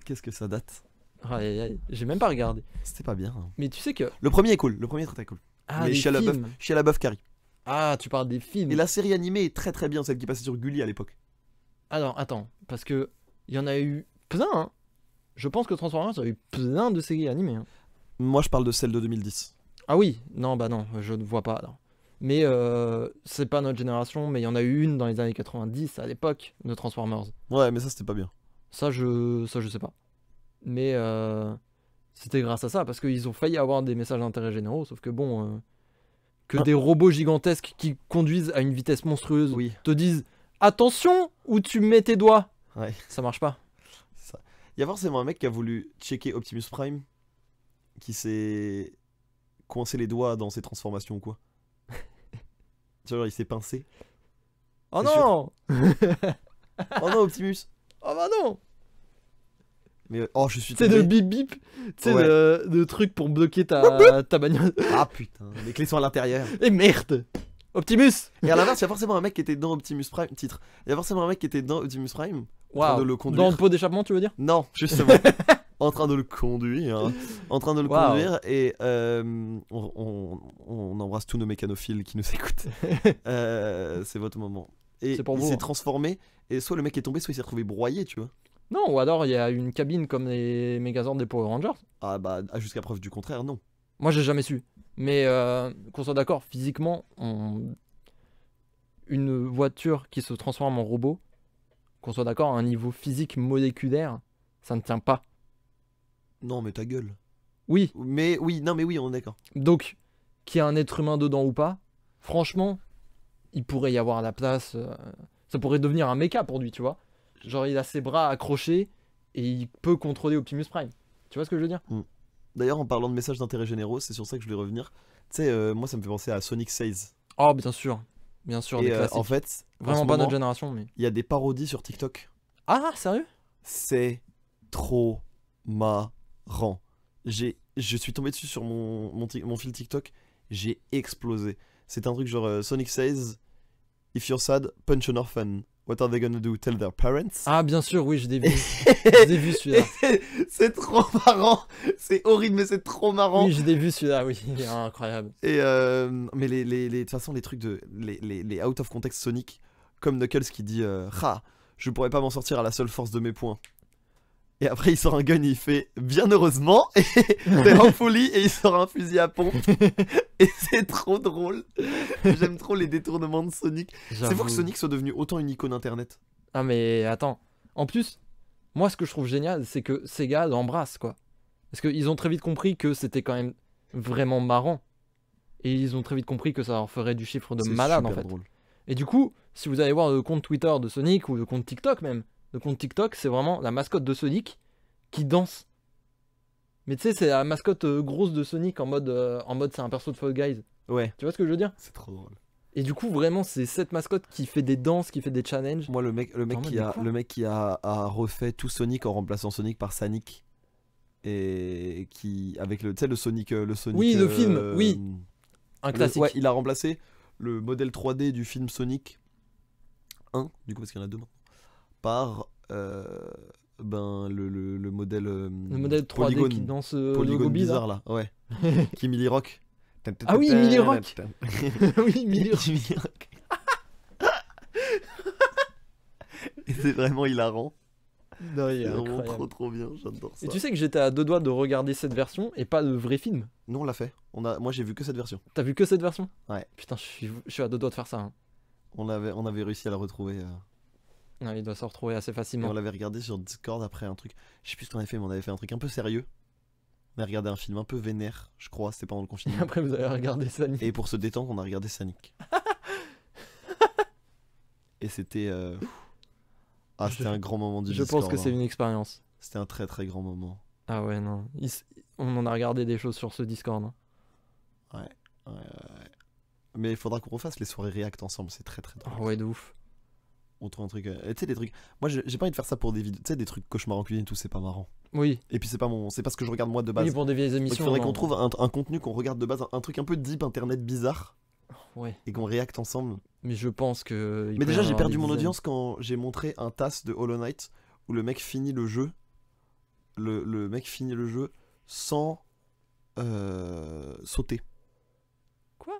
Qu'est-ce que ça date? Aïe, aïe, aïe, j'ai même pas regardé. C'était pas bien. Hein. Mais tu sais que. Le premier est cool, le premier est très très cool. Ah, Mais les Shia LaBeouf, films. Shia LaBeouf Carrie. Ah, tu parles des films. Et la série animée est très très bien, celle qui passait sur Gulli à l'époque. Alors, attends, parce que il y en a eu plein, hein. Je pense que Transformers, il y a eu plein de séries animées. Hein. Moi je parle de celle de 2010. Ah oui, non, bah non, je ne vois pas. Alors. Mais c'est pas notre génération, mais il y en a eu une dans les années 90 à l'époque de Transformers. Ouais, mais ça c'était pas bien. Ça, je sais pas. Mais c'était grâce à ça, parce qu'ils ont failli avoir des messages d'intérêt généraux, sauf que bon, que des robots gigantesques qui conduisent à une vitesse monstrueuse Oui, te disent attention où tu mets tes doigts, ouais. ça marche pas. C'est ça. Il y a forcément un mec qui a voulu checker Optimus Prime, qui s'est coincé les doigts dans ses transformations ou quoi. Tu vois, genre, il s'est pincé. Oh C'est non. Oh non, Optimus! Oh bah non. Mais oh, je suis Tu sais, de tombé. bip bip, tu sais, Ouais. de truc pour bloquer ta bagnole. Ah putain, les clés sont à l'intérieur. Et merde, Optimus. Et à l'inverse, il y a forcément un mec qui était dans Optimus Prime. Titre. Il y a forcément un mec qui était dans Optimus Prime. En train Waouh. de le conduire. Dans le pot d'échappement, tu veux dire? Non, justement. En train de le conduire. En train de le Waouh. conduire. Et on embrasse tous nos mécanophiles qui nous écoutent. C'est votre moment. Et C'est pour il vous, s'est hein. transformé. Et soit le mec est tombé, soit il s'est retrouvé broyé, tu vois. Non, ou alors il y a une cabine comme les Megazords des Power Rangers. Ah bah, jusqu'à preuve du contraire, non. Moi, j'ai jamais su. Mais qu'on soit d'accord, physiquement, une voiture qui se transforme en robot, qu'on soit d'accord, à un niveau physique moléculaire, ça ne tient pas. Non, mais ta gueule. Oui, Mais oui, non, mais oui, on est d'accord. donc, qu'il y ait un être humain dedans ou pas, franchement, il pourrait y avoir la place. Ça pourrait devenir un mecha pour lui, tu vois. Genre, il a ses bras accrochés et il peut contrôler Optimus Prime. Tu vois ce que je veux dire? D'ailleurs, en parlant de messages d'intérêt généraux, c'est sur ça que je voulais revenir. Tu sais, moi, ça me fait penser à Sonic Says. Oh, bien sûr, des Et classiques. en fait, en Vraiment ce pas moment, notre génération, mais. il y a des parodies sur TikTok. Ah, sérieux? C'est trop marrant. Je suis tombé dessus sur mon fil TikTok. J'ai explosé. C'est un truc genre Sonic Says, If you're sad, punch an orphan. What are they gonna do? Tell their parents? Ah, bien sûr, oui, je l'ai vu. Je l'ai vu celui-là. C'est trop marrant. C'est horrible, mais c'est trop marrant. Oui, je l'ai vu celui-là, oui, il est incroyable. Et mais de toute façon, les trucs de les out of context Sonic, comme Knuckles qui dit ah, je pourrais pas m'en sortir à la seule force de mes poings. Et après il sort un gun et il fait bien heureusement et c'est en folie et il sort un fusil à pompe et c'est trop drôle. J'aime trop les détournements de Sonic. C'est fou que Sonic soit devenu autant une icône internet. Ah mais attends, en plus, moi ce que je trouve génial, c'est que Sega l'embrasse quoi. Parce qu'ils ont très vite compris que c'était quand même vraiment marrant. Et ils ont très vite compris que ça leur ferait du chiffre de C'est malade en super fait. drôle. Et du coup, si vous allez voir le compte Twitter de Sonic ou le compte TikTok même, le compte TikTok c'est vraiment la mascotte de Sonic qui danse. Mais tu sais, c'est la mascotte grosse de Sonic en mode c'est un perso de Fall Guys. Ouais, Tu vois ce que je veux dire? c'est trop drôle. Et du coup, vraiment, c'est cette mascotte qui fait des danses, qui fait des challenges. Moi le mec qui a refait tout Sonic en remplaçant Sonic par Sonic et qui avec le tu sais le Sonic Oui, le film, oui. Un classique. Ouais, il a remplacé le modèle 3D du film Sonic 1, du coup parce qu'il y en a deux maintenant, par le modèle Le modèle 3D polygone, qui danse polygone logo bizarre là, ouais. Qui Millie Rock. Ah oui, Millie Rock. Oui, Millie Rock. Millie Rock. Et c'est vraiment hilarant. Non, il est C'est vraiment incroyable. trop bien, j'adore ça. Et tu sais que j'étais à deux doigts de regarder cette version et pas le vrai film. Nous on l'a fait. Moi j'ai vu que cette version. T'as vu que cette version? Ouais. Putain, je suis à deux doigts de faire ça. Hein. On avait réussi à la retrouver. Non, il doit se retrouver assez Et facilement. on l'avait regardé sur Discord après un truc. Je sais plus ce qu'on avait fait, mais on avait fait un truc un peu sérieux. On a regardé un film un peu vénère, je crois, c'était pendant le Et confinement. après, vous avez regardé ça. Et pour se détendre, on a regardé Sonic. Et c'était. C'était un grand moment du Je Discord. pense que c'est hein. une expérience. C'était un très très grand moment. Ah ouais, non. On en a regardé des choses sur ce Discord. Hein. Ouais. Mais il faudra qu'on refasse les soirées React ensemble, c'est très très drôle. Ah ouais, de ouf. On trouve un truc. Tu sais, des trucs. Moi j'ai pas envie de faire ça pour des vidéos. Tu sais, des trucs cauchemars en cuisine et tout, c'est pas marrant. Oui. Et puis c'est pas ce que je regarde moi de base. Oui, pour des vieilles Donc il émissions. faudrait non. qu'on trouve un contenu qu'on regarde de base, un truc un peu deep internet bizarre Ouais. et qu'on réacte ensemble. Mais je pense que. Mais déjà j'ai perdu mon audience quand j'ai montré un task de Hollow Knight où le mec finit le jeu. Le mec finit le jeu sans sauter. Quoi?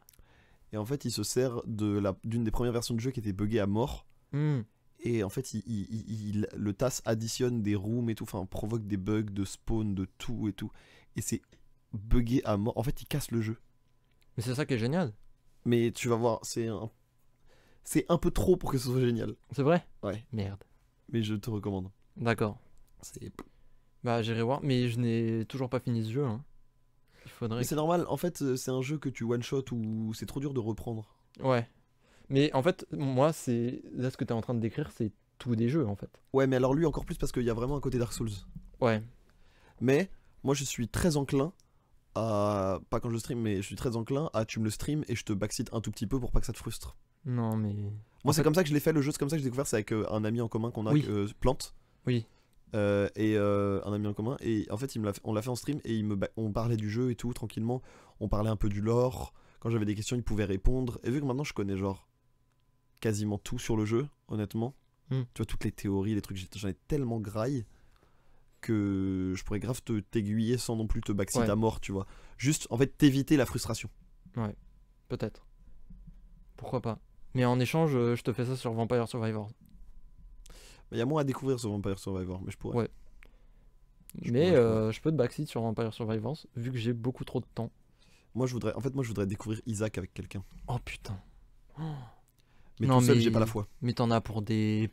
Et en fait il se sert d'une des premières versions de jeu qui était buggée à mort. Hmm. Et en fait le task additionne des rooms et tout, enfin provoque des bugs de spawn, de tout et tout. Et c'est buggé à mort. En fait il casse le jeu. Mais c'est ça qui est génial. Mais tu vas voir, c'est un peu trop pour que ce soit génial. C'est vrai? Ouais. Merde. Mais je te recommande. D'accord. C'est Bah, j'irai voir. Mais je n'ai toujours pas fini ce jeu. Hein. Il faudrait. Mais c'est normal, en fait, c'est un jeu que tu one-shot ou c'est trop dur de reprendre. Ouais. Mais en fait, moi, c'est. Là, ce que t'es en train de décrire, c'est tous des jeux, en fait. Ouais, mais alors lui encore plus parce qu'il y a vraiment un côté Dark Souls. Ouais. Mais moi, je suis très enclin à. Pas quand je stream, mais je suis très enclin à tu me le stream et je te backseat un tout petit peu pour pas que ça te frustre. Non, mais. Moi, En c'est fait- comme ça que je l'ai fait, le jeu, c'est comme ça que j'ai découvert, c'est avec un ami en commun qu'on a, Oui. Plante. Oui. Un ami en commun. Et en fait, on l'a fait en stream et on parlait du jeu et tout, tranquillement. On parlait un peu du lore. Quand j'avais des questions, il pouvait répondre. Et vu que maintenant, je connais genre quasiment tout sur le jeu, honnêtement. Hmm. Tu vois, toutes les théories, les trucs, j'en ai tellement graille que je pourrais grave t'aiguiller sans non plus te backseat Ouais. à mort, tu vois. Juste, en fait, t'éviter la frustration. Peut-être. Pourquoi pas. Mais en échange, je te fais ça sur Vampire Survivors. Il y a moins à découvrir sur Vampire Survivor, mais je pourrais. Ouais. Je Mais pourrais. je peux te backseat sur Vampire Survivors, vu que j'ai beaucoup trop de temps. Moi, je voudrais découvrir Isaac avec quelqu'un. Oh putain. Oh. Mais Non, tout seul, mais- j'ai pas la foi. Mais t'en as pour des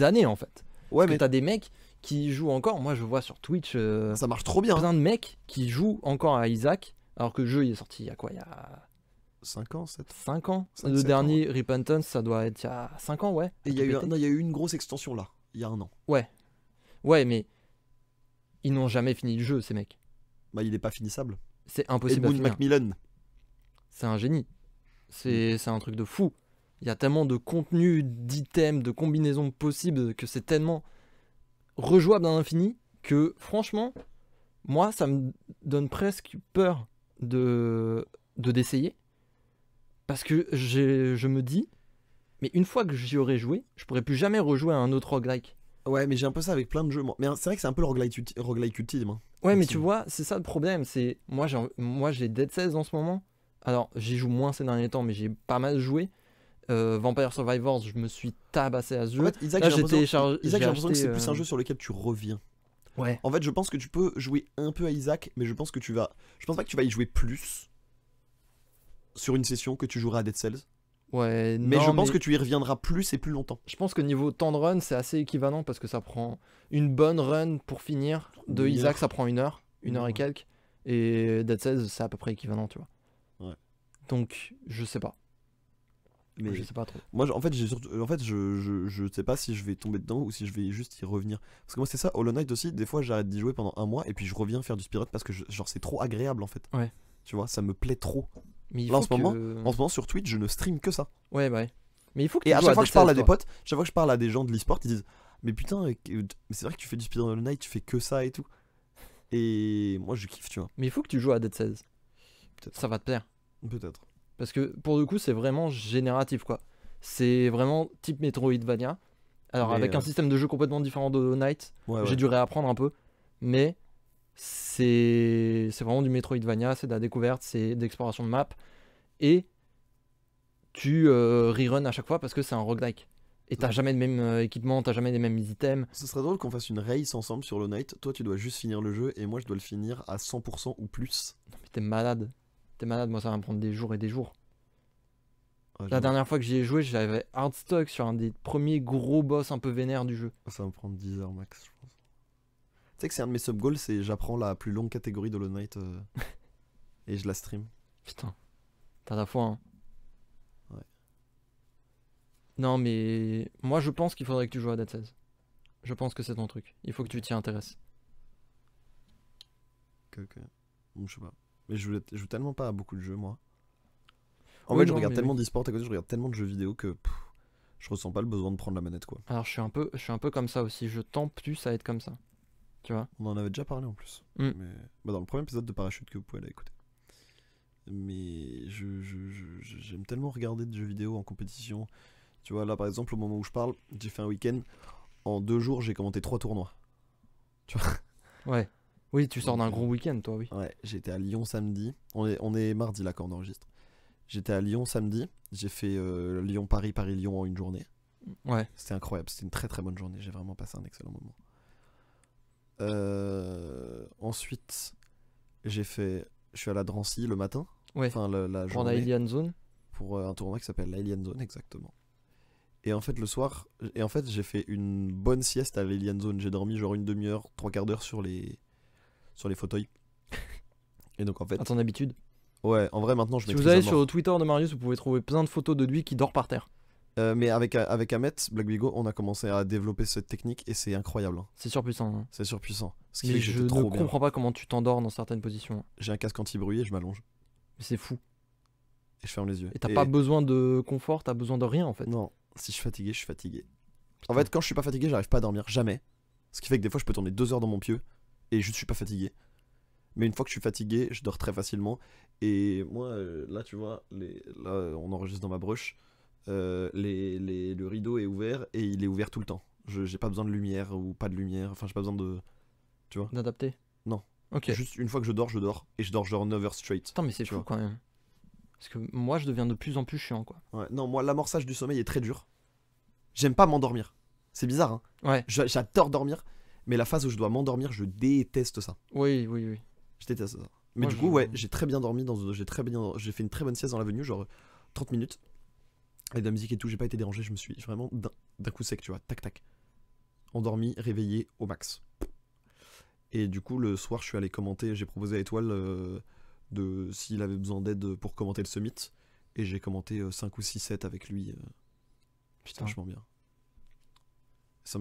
années en fait. Ouais, Parce mais que t'as des mecs qui jouent encore. Moi, je vois sur Twitch ça marche trop bien. plein de mecs qui jouent encore à Isaac, alors que le jeu il est sorti il y a quoi? Il y a 5 ans, 7. 5 ans. 5, Le 7 dernier Repentance, ça doit être il y a 5 ans, ouais. Et il y a eu Tout pété. non, il y a eu une grosse extension là, il y a un an. Ouais, mais ils n'ont jamais fini le jeu, ces mecs. Bah, il est pas finissable. C'est impossible à Edmund finir. Macmillan. C'est un génie. C'est un truc de fou. Il y a tellement de contenu, d'items, de combinaisons possibles que c'est tellement rejouable à l'infini que franchement, moi, ça me donne presque peur de d'essayer. Parce que je me dis, Mais une fois que j'y aurais joué, je pourrais plus jamais rejouer à un autre roguelike. Ouais, mais j'ai un peu ça avec plein de jeux. Mais c'est vrai que c'est un peu le roguelike ultime. Hein. Ouais, mais tu Effectivement. vois, c'est ça le problème. C'est moi j'ai Dead Cells en ce moment. Alors, j'y joue moins ces derniers temps, mais j'ai pas mal joué. Vampire Survivors, je me suis tabassé à ce jeu. En fait, Isaac, Là, j'ai j'ai l'impression téléchargé. Isaac, j'ai l'impression que c'est acheté, plus un jeu sur lequel tu reviens. Ouais. En fait, je pense que tu peux jouer un peu à Isaac, mais je pense pas que tu vas y jouer plus sur une session que tu joueras à Dead Cells. Ouais, Mais non, je pense que tu y reviendras plus et plus longtemps. je pense que niveau temps de run, c'est assez équivalent parce que ça prend une bonne run pour finir. De Une Isaac, heure. ça prend une heure et Ouais. quelques. Et Dead Cells, c'est à peu près équivalent, tu vois. Ouais. Donc, je sais pas. Mais Je sais pas trop. moi, en fait, je sais pas si je vais tomber dedans ou si je vais juste y revenir. Parce que moi, c'est ça, Hollow Knight aussi. Des fois, j'arrête d'y jouer pendant un mois et puis je reviens faire du speedrun parce que genre c'est trop agréable en fait. Ouais. Tu vois, ça me plaît trop. Mais il Là, en faut ce moment, que- En ce moment, sur Twitch, je ne stream que ça. Ouais, bah ouais. Mais il faut que Et tu à joues chaque fois que Dead je parle à Cells, des toi. potes, chaque fois que je parle à des gens de l'e-sport, ils disent mais putain, mais c'est vrai que tu fais du speedrun Hollow Knight, tu fais que ça et tout. Et moi, je kiffe, tu vois. Mais il faut que tu joues à Dead Cells. Peut-être. Ça va te plaire. Peut-être. Parce que pour le coup, c'est vraiment génératif, quoi. C'est vraiment type Metroidvania. Alors, Mais, avec un système de jeu complètement différent de Hollow Knight, Ouais, j'ai dû réapprendre un peu. Mais c'est vraiment du Metroidvania, c'est de la découverte, c'est de l'exploration de map. Et tu rerun à chaque fois parce que c'est un roguelike. Et t'as jamais le même équipement, t'as jamais les mêmes items. Ce serait drôle qu'on fasse une race ensemble sur Hollow Knight. Toi, tu dois juste finir le jeu et moi, je dois le finir à 100% ou plus. Non, mais t'es malade. T'es malade, moi ça va me prendre des jours et des jours. Ouais, La j'avoue. dernière fois que j'y ai joué, j'avais hard stock sur un des premiers gros boss un peu vénères du jeu. Ça va me prendre 10 heures max, je pense. Tu sais que c'est un de mes sub-goals, c'est j'apprends la plus longue catégorie d'Hollow Knight et je la stream. Putain, t'as la foi, hein. Ouais. Non, mais moi je pense qu'il faudrait que tu joues à Dead Cells. Je pense que c'est ton truc. Il faut que tu t'y intéresses. Ok. Bon, je sais pas. Mais je joue tellement pas à beaucoup de jeux, moi. En Oui, fait, je non, regarde mais tellement oui. d'e-sport à côté, je regarde tellement de jeux vidéo que je ressens pas le besoin de prendre la manette, quoi. Alors je suis un peu comme ça aussi. Je tends plus à être comme ça. Tu vois? On en avait déjà parlé en plus. Mm. Mais... Bah, dans le premier épisode de Parachute que vous pouvez aller écouter. Mais j'aime tellement regarder de jeux vidéo en compétition. Tu vois, là par exemple, au moment où je parle, j'ai fait un week-end. En 2 jours, j'ai commenté 3 tournois. Ouais. Oui, tu sors d'un Donc, gros week-end, toi, oui. Ouais, j'étais à Lyon samedi. On est mardi là quand on enregistre. J'étais à Lyon samedi. J'ai fait Lyon-Paris, Paris-Lyon en une journée. Ouais. C'était incroyable. C'était une très très bonne journée. J'ai vraiment passé un excellent moment. Ensuite, je suis allé à Drancy le matin. Ouais. Enfin, la Pour la journée. Alien Zone. Pour un tournoi qui s'appelle l'Alien Zone, exactement. Et en fait, le soir, j'ai fait une bonne sieste à l'Alien Zone. J'ai dormi genre une demi-heure, 3/4 d'heure sur les fauteuils. Et donc en fait, À ton habitude. ouais, en vrai maintenant je Si maîtrise vous allez à mort. sur le Twitter de Marius, vous pouvez trouver plein de photos de lui qui dort par terre. Mais avec Ahmet, Black Bigo, on a commencé à développer cette technique et c'est incroyable. Hein. C'est surpuissant, hein. C'est surpuissant. Ce qui Mais fait que je j'étais ne trop bien. comprends pas comment tu t'endors dans certaines positions. J'ai un casque anti-bruit et je m'allonge Mais c'est fou. et je ferme les yeux. Et t'as pas besoin de confort, t'as besoin de rien en fait. Non, si je suis fatigué, je suis fatigué. Putain. En fait, quand je suis pas fatigué, j'arrive pas à dormir, jamais. Ce qui fait que des fois, je peux tourner 2 heures dans mon pieu et juste je suis pas fatigué. Mais une fois que je suis fatigué, je dors très facilement. Et moi, là, tu vois, là, on enregistre dans ma broche. Le rideau est ouvert et il est ouvert tout le temps. J'ai pas besoin de lumière ou pas de lumière. Enfin, j'ai pas besoin de. D'adapter. Non. Ok. Juste une fois que je dors. Et je dors genre 9 heures straight. Putain, mais c'est tu fou vois. quand même. Parce que moi, je deviens de plus en plus chiant, quoi. Ouais. Non, moi, l'amorçage du sommeil est très dur. J'aime pas m'endormir. C'est bizarre, hein. Ouais. J'adore dormir. Mais la phase où je dois m'endormir, je déteste ça. Oui, oui, oui. Je déteste ça. Mais Moi, du coup, je- ouais, j'ai très bien dormi. J'ai fait une très bonne sieste dans l'avenue, genre 30 minutes. Avec de la musique et tout, j'ai pas été dérangé. Je me suis vraiment d'un coup sec, tu vois, tac tac. Endormi, réveillé au max. Et du coup, le soir, je suis allé commenter. J'ai proposé à Étoile de s'il avait besoin d'aide pour commenter le summit. Et j'ai commenté 5 ou 6 sets avec lui. Putain. Vachement bien.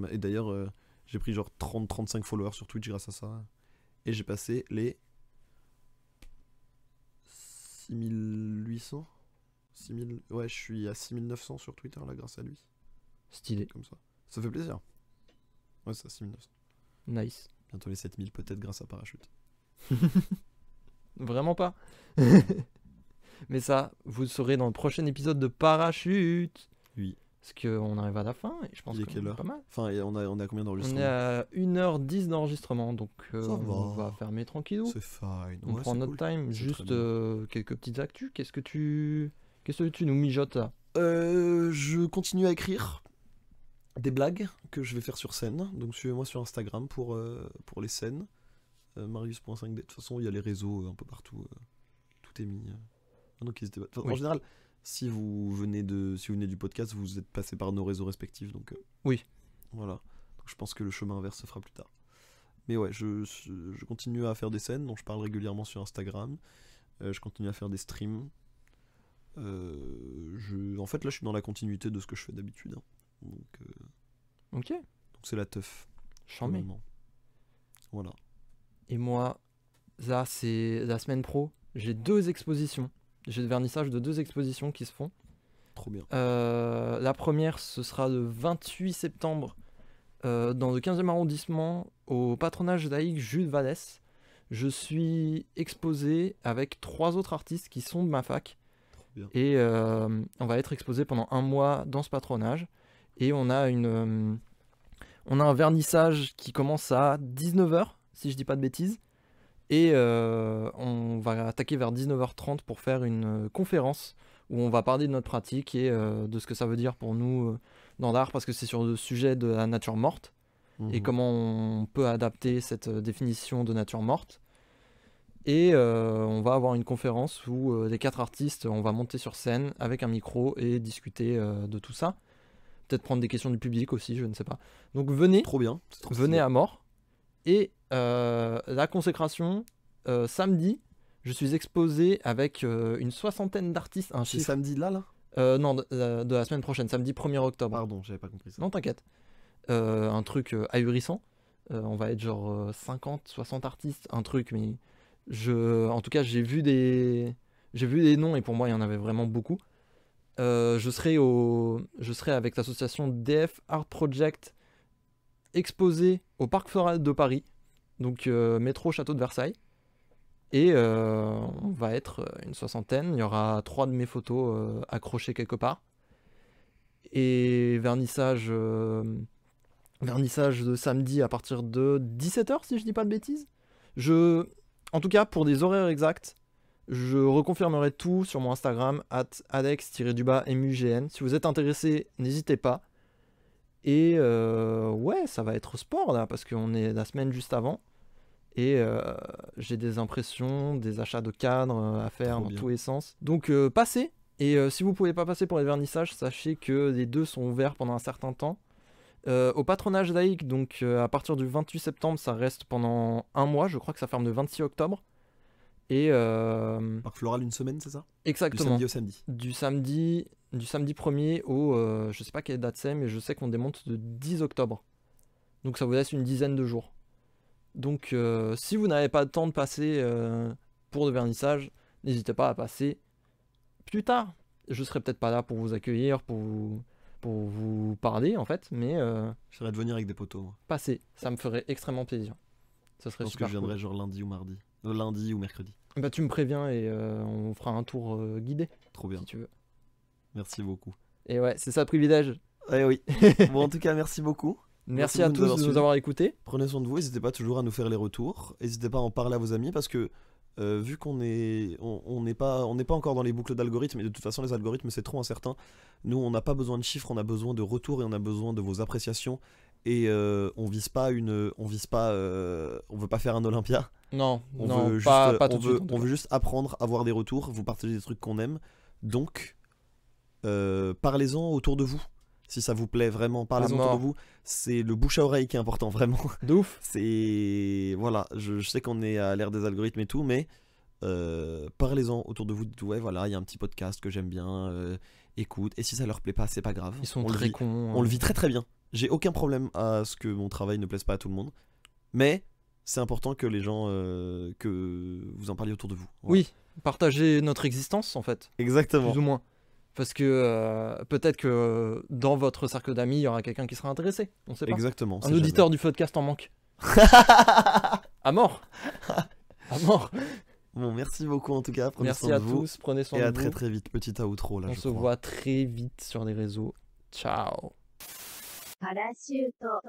Et d'ailleurs, j'ai pris genre 30-35 followers sur Twitch grâce à ça. Et j'ai passé les 6800 6000... Ouais, je suis à 6900 sur Twitter là grâce à lui. Stylé. Comme ça. Ça fait plaisir. Ouais, c'est à 6900. Nice. Bientôt les 7000 peut-être grâce à Parachute. Vraiment pas. Mais ça, vous le saurez dans le prochain épisode de Parachute. Oui. Parce qu'on arrive à la fin et je pense Il est que quelle c'est heure pas mal. Enfin, on est à combien On d'enregistrements? est à 1h10 d'enregistrement, donc Ça on va. va fermer tranquillou. C'est fine. On Ouais, prend c'est notre cool. time, C'est très juste bien. quelques petites actus. Qu'est-ce que tu nous mijotes là? Je continue à écrire des blagues que je vais faire sur scène. Donc suivez-moi sur Instagram pour les scènes. Marius.5D. De toute façon, il y a les réseaux un peu partout. Tout est mis. Donc n'hésitez pas. Enfin, Oui. En général, si vous venez du podcast, vous êtes passé par nos réseaux respectifs. Donc Oui. voilà. Donc je pense que le chemin inverse se fera plus tard. Mais ouais, je continue à faire des scènes dont je parle régulièrement sur Instagram. Je continue à faire des streams. En fait, là, je suis dans la continuité de ce que je fais d'habitude. Hein. Donc Ok, c'est la teuf. pour j'en le mets. moment. Voilà. Et moi, là, c'est la semaine pro. J'ai 2 expositions. J'ai le vernissage de 2 expositions qui se font. Trop bien. La première, ce sera le 28 septembre dans le 15e arrondissement au patronage laïque Jules Vallès. Je suis exposé avec 3 autres artistes qui sont de ma fac. Trop bien. Et on va être exposé pendant 1 mois dans ce patronage. Et on a un vernissage qui commence à 19h, si je dis pas de bêtises. Et on va attaquer vers 19h30 pour faire une conférence où on va parler de notre pratique et de ce que ça veut dire pour nous dans l'art, parce que c'est sur le sujet de la nature morte et Mhm. comment on peut adapter cette définition de nature morte. Et on va avoir une conférence où les 4 artistes, on va monter sur scène avec un micro et discuter de tout ça. Peut-être prendre des questions du public aussi, je ne sais pas. Donc venez, Trop bien. C'est trop venez stylé. à mort. Et la consécration, samedi, je suis exposé avec une 60aine d'artistes. Un C'est chiffre. samedi là Non, de la semaine prochaine, samedi 1er octobre. Pardon, j'avais pas compris ça. Non, t'inquiète. Un truc ahurissant. On va être genre 50, 60 artistes, un truc, mais en tout cas, j'ai vu des noms et pour moi, il y en avait vraiment beaucoup. Je serai avec l'association DF Art Project exposé au Parc Floral de Paris, donc métro Château de Versailles. Et on va être une 60aine. Il y aura 3 de mes photos accrochées quelque part. Et vernissage de samedi à partir de 17h, si je dis pas de bêtises. En tout cas, pour des horaires exacts, je reconfirmerai tout sur mon Instagram, @alex_mugn. Si vous êtes intéressé, n'hésitez pas. Et ouais, ça va être sport là, parce qu'on est la semaine juste avant. Et j'ai des impressions, des achats de cadres à faire Trop dans bien. tous les sens. Donc passez. Et si vous pouvez pas passer pour les vernissages, sachez que les 2 sont ouverts pendant un certain temps. Au patronage laïque, donc à partir du 28 septembre, ça reste pendant 1 mois. Je crois que ça ferme le 26 octobre. Et Parc Floral, une semaine, c'est ça? Du exactement. samedi au samedi. Du samedi 1er au je sais pas quelle date c'est, mais je sais qu'on démonte le 10 octobre. Donc ça vous laisse une dizaine de jours. Donc si vous n'avez pas le temps de passer pour le vernissage, n'hésitez pas à passer plus tard. Je serai peut-être pas là pour vous accueillir, pour vous parler en fait, mais J'aimerais de venir avec des potos. Moi. passez, ça me ferait extrêmement plaisir. Ça Je serait pense que super je viendrai cool. genre lundi ou mardi. Lundi ou mercredi. Bah tu me préviens et on fera un tour guidé Trop bien. si tu veux. Merci beaucoup. Et ouais, c'est ça le privilège. Eh oui. Bon, en tout cas, merci beaucoup. Merci à beaucoup de nous tous de avoir nous suivis. avoir écoutés. Prenez soin de vous. N'hésitez pas toujours à nous faire les retours. N'hésitez pas à en parler à vos amis parce que vu qu'on est, on n'est pas encore dans les boucles d'algorithmes et de toute façon les algorithmes c'est trop incertain. Nous, on n'a pas besoin de chiffres, on a besoin de retours et on a besoin de vos appréciations. Et on veut pas faire un Olympia. Non, On non, veut pas juste, tout de suite. en tout on cas. veut juste apprendre à voir des retours, vous partagez des trucs qu'on aime. Donc, parlez-en autour de vous. Si ça vous plaît vraiment, parlez-en autour mort. de vous. C'est le bouche à oreille qui est important, vraiment. De ouf. C'est. Voilà, je sais qu'on est à l'ère des algorithmes et tout, mais parlez-en autour de vous. Dites, ouais, voilà, il y a un petit podcast que j'aime bien. Écoute, et si ça leur plaît pas, c'est pas grave. Ils sont on le très vit. cons. On le vit très très bien. J'ai aucun problème à ce que mon travail ne plaise pas à tout le monde. Mais c'est important que les gens, que vous en parliez autour de vous. Voilà. Oui, partager notre existence en fait, Exactement. plus ou moins. Parce que peut-être que dans votre cercle d'amis, il y aura quelqu'un qui sera intéressé. On sait pas. Exactement. Un auditeur du podcast en manque. À mort. À mort. Bon, merci beaucoup en tout cas. Prenez Merci soin à de vous. tous. Prenez soin Et de à vous. très très vite. Petit outro là, On je se crois. voit très vite sur les réseaux. Ciao. パラシュート。